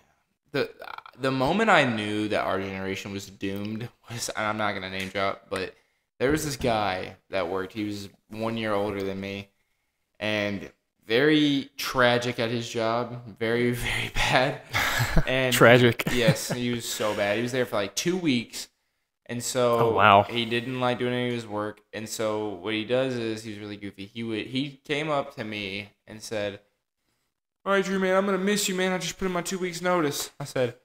The moment I knew that our generation was doomed was, and I'm not gonna name drop, but there was this guy that worked. He was 1 year older than me. And very tragic at his job. Very, very bad. And tragic. Yes, he was so bad. He was there for like 2 weeks. And so he didn't like doing any of his work. And so what he does is, he's really goofy. He came up to me and said, "All right, Drew, man, I'm going to miss you, man. I just put in my 2 weeks notice." I said,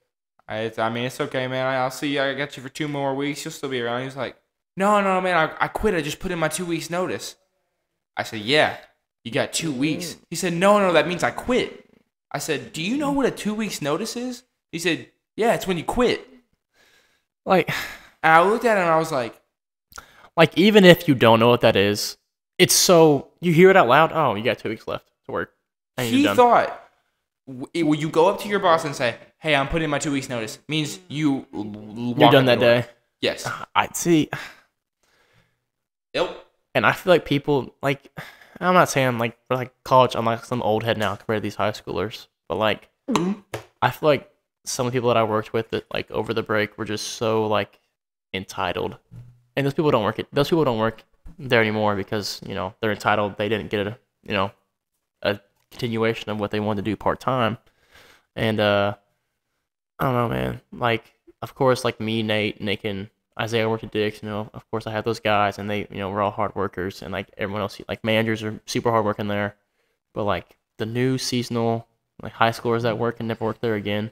it's okay, man. I'll see you. I got you for 2 more weeks. You'll still be around. He was like, No, man, I quit. I just put in my 2 weeks notice. I said, "Yeah. You got 2 weeks." He said, No, that means I quit. I said, "Do you know what a 2 weeks notice is?" He said, "Yeah, it's when you quit." Like, and I looked at him and I was like, even if you don't know what that is, it's so, you hear it out loud, oh, you got 2 weeks left to work. And he thought, when you go up to your boss and say, "Hey, I'm putting in my 2 weeks notice," means you're done that day. Yes. I see. Yep. And I feel like people, like, I'm not saying like for like college, I'm like some old head now compared to these high schoolers, but like I feel like some of the people that I worked with that like over the break were just so like entitled, and those people don't work there anymore because they're entitled. They didn't get a continuation of what they wanted to do part time, and I don't know, man. Like, of course, like me, Nate, Nick, and Isaiah worked at Dick's, of course I had those guys, and they, we're all hard workers, and like everyone else, like managers are super hard working there, but like the new seasonal, like high schoolers that work and never work there again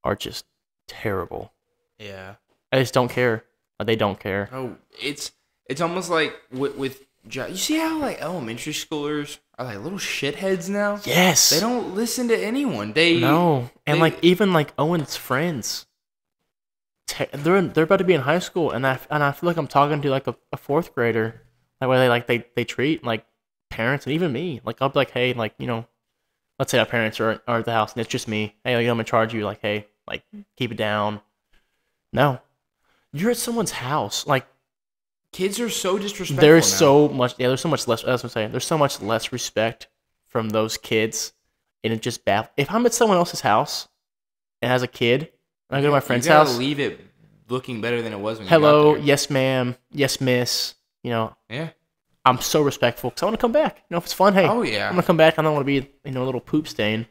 are just terrible. Yeah. I just don't care. They don't care. Oh, it's almost like with you see how like elementary schoolers are like little shitheads now? Yes. They don't listen to anyone. And like even like Owen's friends. They're about to be in high school, and I feel like I'm talking to like a fourth grader. That way they treat like parents and even me. Like I'll be like, hey, like let's say our parents are at the house and it's just me. Hey, like, I'm gonna charge you. Like, hey, like keep it down. No, you're at someone's house. Like kids are so disrespectful. There's so much. Yeah, there's so much less. That's what I'm saying. There's so much less respect from those kids, and it just baffles. If I'm at someone else's house and as a kid. I go to my friend's house. You gotta leave it looking better than it was when you Hello, got there. Yes, ma'am. Yes, miss. Yeah. I'm so respectful because I want to come back. If it's fun, hey. Oh yeah. I'm gonna come back. I don't want to be, a little poop stain,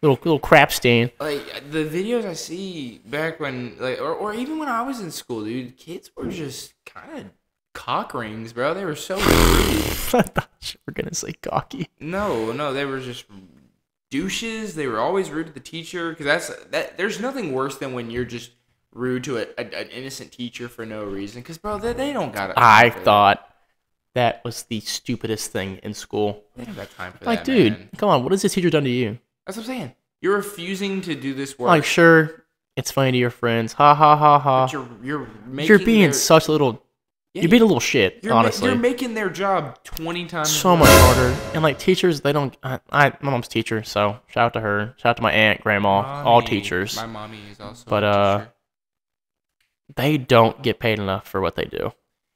little crap stain. Like the videos I see back when, like, or even when I was in school, dude, kids were just kind of cock rings, bro. They were so rude. I thought you were gonna say cocky. No, they were just douches. They were always rude to the teacher, because there's nothing worse than when you're just rude to an innocent teacher for no reason, because bro, they don't got it. I thought that was the stupidest thing in school. They don't have time for like, that, dude, man. Come on, what has this teacher done to you? That's what I'm saying. You're refusing to do this work. Like, sure, It's funny to your friends. Ha ha ha ha. But you're being such a little. Yeah, you're being a little shit. Honestly, you're making their job 20 times so much harder. And like teachers, they don't. My mom's a teacher, so shout out to her. Shout out to my aunt, grandma, all teachers. My mommy is also. But a teacher. They don't get paid enough for what they do.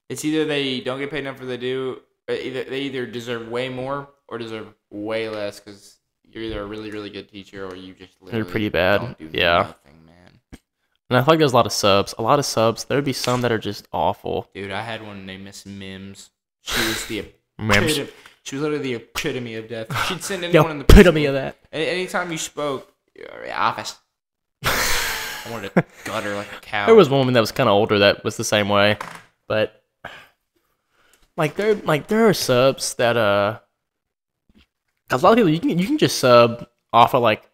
It's either they don't get paid enough for what they do, or they either deserve way more or deserve way less because you're either a really, really good teacher or you just literally they're pretty bad. Don't do yeah. Nothing, man. And I feel like there's a lot of subs. There would be some that are just awful. Dude, I had one named Miss Mims. She was the epitome. She was literally the epitome of death. She'd send anyone in the epitome of that. Anytime you spoke, office. I wanted to gut her like a cow. There was one woman that was kind of older that was the same way, but there are subs that cause a lot of people you can just sub off of like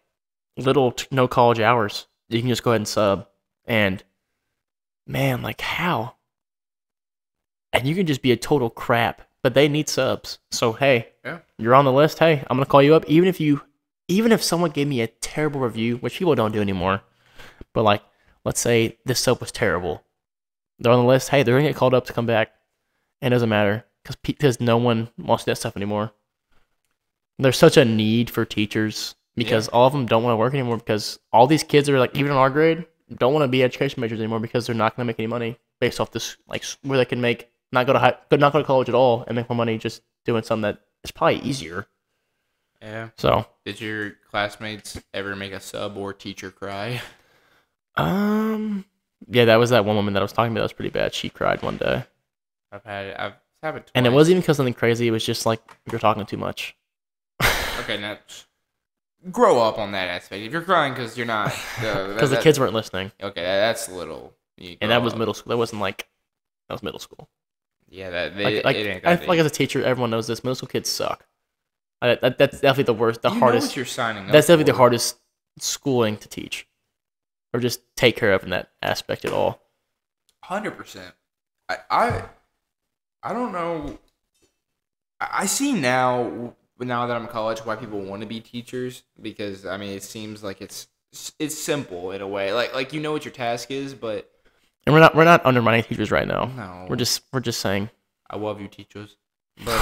little to no college hours. You can just go ahead and sub, and man, like how? And you can just be a total crap, but they need subs. So hey, you're on the list. Hey, I'm gonna call you up, even if someone gave me a terrible review, which people don't do anymore. But like, let's say this sub was terrible. They're on the list. Hey, they're gonna get called up to come back. And it doesn't matter because no one wants that stuff anymore. There's such a need for teachers because all of them don't want to work anymore because all these kids are like, even in our grade, don't want to be education majors anymore because they're not gonna make any money based off this, like where they can not go to college at all and make more money just doing something that is probably easier. Yeah. So. Did your classmates ever make a sub or teacher cry? Yeah, that was that one woman that I was talking about. That was pretty bad. She cried one day. I've had it twice. And it wasn't even because something crazy. It was just like you're talking too much. Okay, now grow up on that aspect. If you're crying because you're not, because the kids weren't listening. Okay, that's a little. And that was middle school. That wasn't like that was middle school. Yeah, I feel like as a teacher, everyone knows this. Middle school kids suck. That's definitely the worst, hardest. Know what you're signing up that's definitely for. The hardest schooling to teach, or just take care of in that aspect at all. 100%. I don't know. I see now that I'm in college why people want to be teachers because I mean it seems like it's simple in a way. Like you know what your task is, but and we're not undermining teachers right now. No, we're just saying I love you teachers, but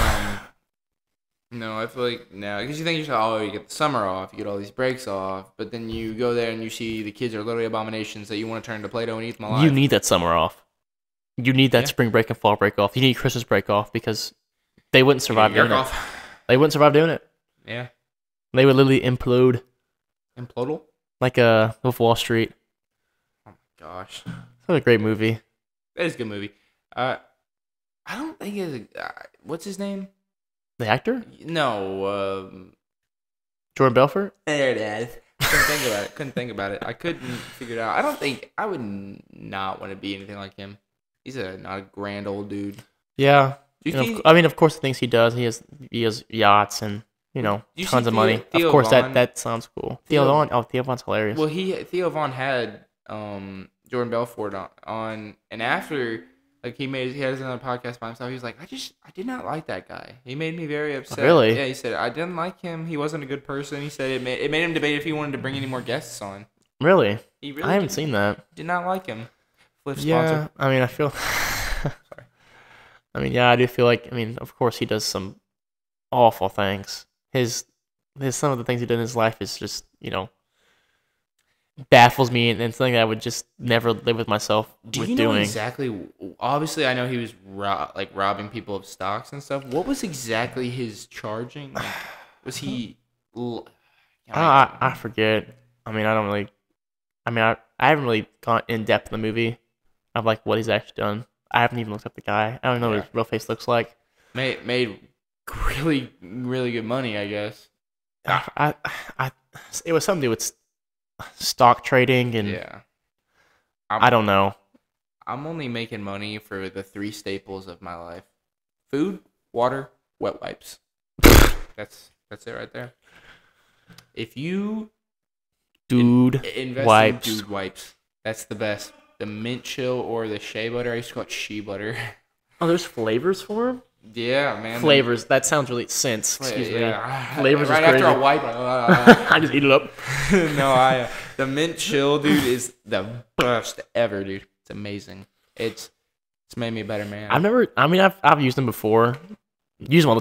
no, I feel like now because you think yourself, you get the summer off, you get all these breaks off, but then you go there and you see the kids are literally abominations that you want to turn to Play-Doh and eat them alive. You need that summer off. You need that spring break and fall break off. You need Christmas break off because they wouldn't survive doing it. They wouldn't survive doing it. Yeah. They would literally implode. Implodal? Like Wolf of Wall Street. Oh my gosh. It's a great movie. That is a good movie. I don't think it's what's his name? The actor? No. Jordan Belfort? There it is. Couldn't think about it. I couldn't figure it out. I would not want to be anything like him. He's not a grand old dude. Yeah. Of course, the things he does, he has yachts and tons of money. Theo of course, Von, that sounds cool. Theo Von's hilarious. Well, Theo Von had Jordan Belfort on, and after he has another podcast by himself. He was like, I did not like that guy. He made me very upset. Really? Yeah. He said I didn't like him. He wasn't a good person. He said it made him debate if he wanted to bring any more guests on. Really? I haven't seen that. Did not like him. Flip yeah. sponsor. I mean, I feel. Sorry. I mean, yeah, I do feel like. I mean, of course, he does some awful things. His some of the things he did in his life is just baffles me and something that I would just never live with myself Do with you know doing. Exactly? Obviously, I know he was robbing people of stocks and stuff. What was exactly his charging? Like, was he? I forget. I mean, I haven't really gone in depth in the movie of like what he's actually done. I haven't even looked up the guy. I don't know what his real face looks like. Made really, really good money, I guess. It was something to do with stock trading and I don't know. I'm only making money for the 3 staples of my life: food, water, wet wipes. That's it right there. If you invest wipes. in dude wipes, that's the best. The mint chill or the shea butter. I used to call it shea butter. Oh, there's flavors for them? Yeah, man. Flavors. That sounds really scents. Excuse me. Flavors right is crazy. After I wipe, I just eat it up. No, the mint chill, dude, is the best ever, dude. It's amazing. It's made me a better man. I've used them before. Use them all the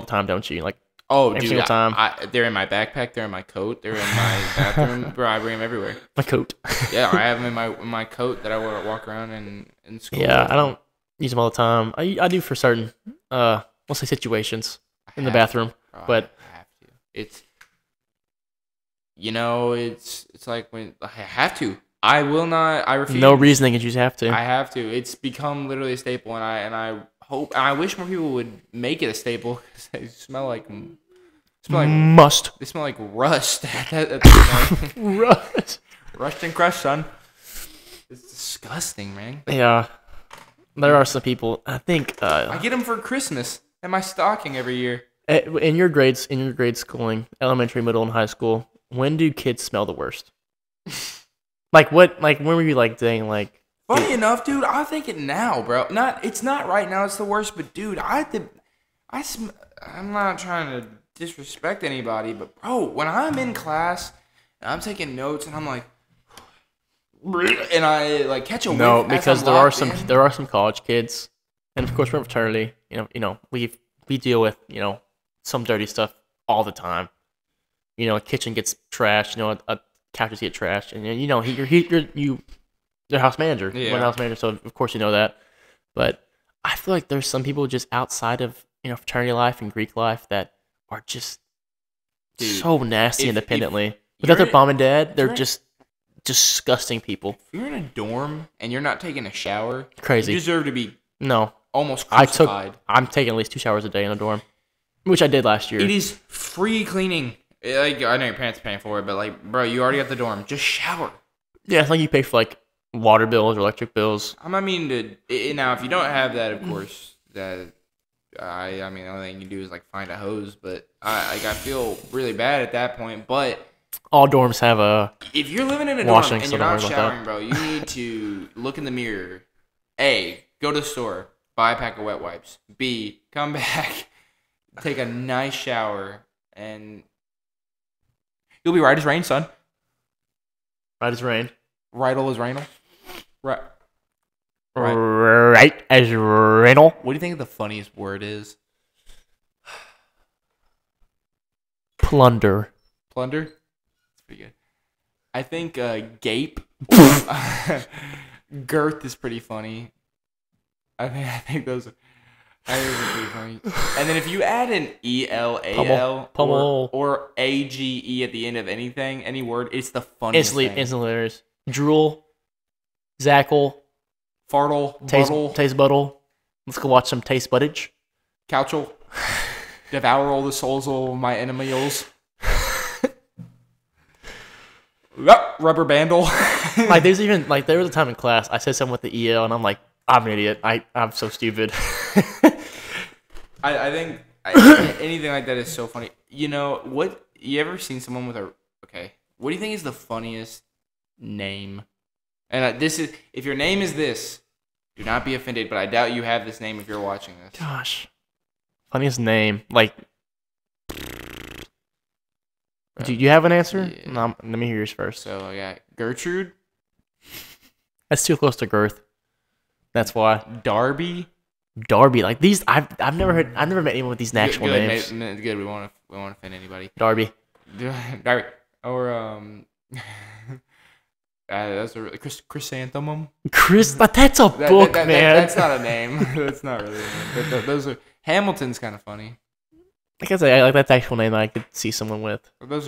time, don't you? Like, every single time. They're in my backpack. They're in my coat. They're in my bathroom. Bro, I bring them everywhere. My coat. Yeah, I have them in my coat that I walk around in school. Yeah, I don't use them all the time. I do for certain, we'll say situations in the bathroom, but I have to. It's like when I have to. I will not. I refuse. No reasoning, you just have to. I have to. It's become literally a staple, and I hope. I wish more people would make it a staple because they smell like must. They smell like rust. Rust and crust, son. It's disgusting, man. Yeah, there are some people. I think I get them for Christmas in my stocking every year. In your grade schooling, elementary, middle, and high school, when do kids smell the worst? Like what? Like when were you like saying like? Funny enough, dude, I think it now, bro. It's not right now. It's the worst, but dude, I'm not trying to disrespect anybody, but bro, when I'm in class and I'm taking notes and I'm like, and I like catch a whiff. No, because there are some college kids, and of course we're in fraternity. We deal with some dirty stuff all the time. A kitchen gets trashed. Couches get trashed, and you're the house manager. Yeah. You're the house manager, so of course you know that. But I feel like there's some people just outside of fraternity life and Greek life that are just so nasty independently. Without their mom and dad, they're just disgusting people. If you're in a dorm and you're not taking a shower, crazy. You deserve to be almost crucified. I'm taking at least 2 showers a day in a dorm, which I did last year. It is free cleaning. Like, I know your parents are paying for it, but like, bro, you already got the dorm. Just shower. Yeah, it's like you pay for like water bills or electric bills. Now, if you don't have that, of course, the only thing you do is like find a hose. But I feel really bad at that point. But all dorms have a. If you're living in a dorm and you're not showering, bro, you need to look in the mirror. A, go to the store, buy a pack of wet wipes. B, come back, take a nice shower, and you'll be right as rain, son. Right as rain. Rightle as rainal. Right as rainal. What do you think the funniest word is? Plunder. Plunder? That's pretty good. I think gape. Girth is pretty funny. I think those are pretty funny. And then if you add an ELAL or AGE at the end of anything, any word, it's the funniest thing. Instantly hilarious. Drool, Zackle, Fartle, Taste Buttle. Let's go watch some Taste Buddage. Couchel, Devour all the souls of my enemies. Rubber bandle. There was a time in class I said something with the EL and I'm like, I'm an idiot. I'm so stupid. I think anything like that is so funny. What? You ever seen someone with what do you think is the funniest name? And if your name is this, do not be offended, but I doubt you have this name if you're watching this. Gosh. Funniest name. Like, do you have an answer? Yeah. No, let me hear yours first. So, yeah, Gertrude. That's too close to girth. That's why. Darby. Like these, I've never met anyone with these actual names. Good. We won't offend anybody. Darby. Or that's a chrysanthemum. That's a book, man. That's not a name. That's not really a name. But those are Hamilton's kind of funny. Like I say, I like that actual name that I could see someone with. Those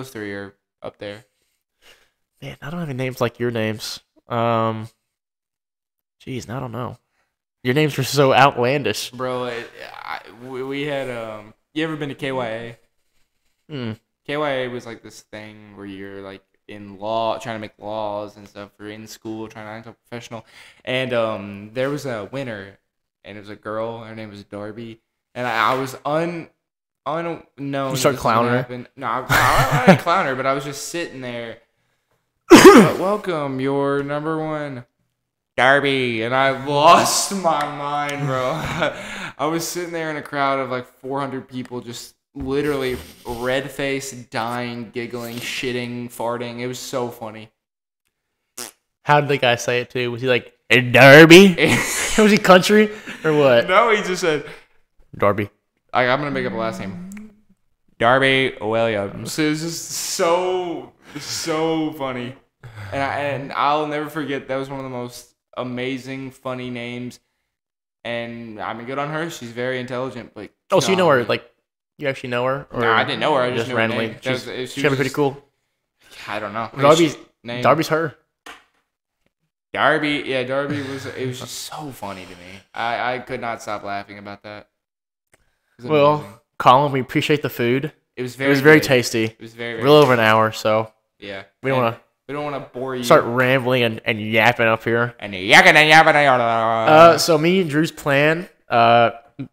three are up there. Man, I don't have any names like your names. Jeez, I don't know. Your names were so outlandish, bro. We had you ever been to KYA? KYA was like this thing where you're like in law, trying to make laws and stuff. You're in school, trying to act like a professional. And there was a winner, and it was a girl. Her name was Darby, and I was unknown. You start clowning her? No, I didn't clown her, but I was just sitting there. Welcome, your number one, Darby, and I lost my mind, bro. I was sitting there in a crowd of like 400 people, just literally red face, dying, giggling, shitting, farting. It was so funny. How did the guy say it too? Was he like, "Hey, Darby"? Was he country or what? No, he just said Darby. I'm gonna make up a last name. Darby Williams. So it was just so funny, and I'll never forget. That was one of the most amazing, funny names. And I mean, good on her. She's very intelligent. Like, oh, so you know her? Like, you actually know her? Or no, I didn't know her. I just knew randomly. Her name. She's pretty cool. I don't know. Darby's her. Darby, yeah, Darby was. It was just so funny to me. I could not stop laughing about that. Well, amazing. Colin, we appreciate the food. It was very tasty. It was very real over an hour, so yeah. We don't want to bore you. Start rambling and yapping up here. And yapping. So me and Drew's plan,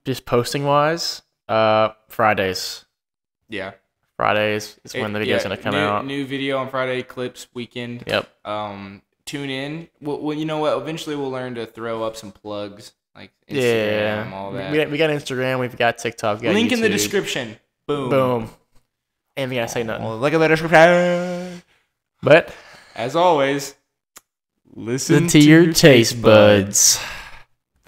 just posting wise, Fridays. Yeah. Fridays is when the video's gonna come out. New video on Friday, clips weekend. Yep. Tune in. Well, you know what? Eventually, we'll learn to throw up some plugs like Instagram, all that. We got Instagram. We've got TikTok. We got Link YouTube. in the description. Boom. And we gotta say nothing. Well, look at the description. But as always, listen to your taste buds.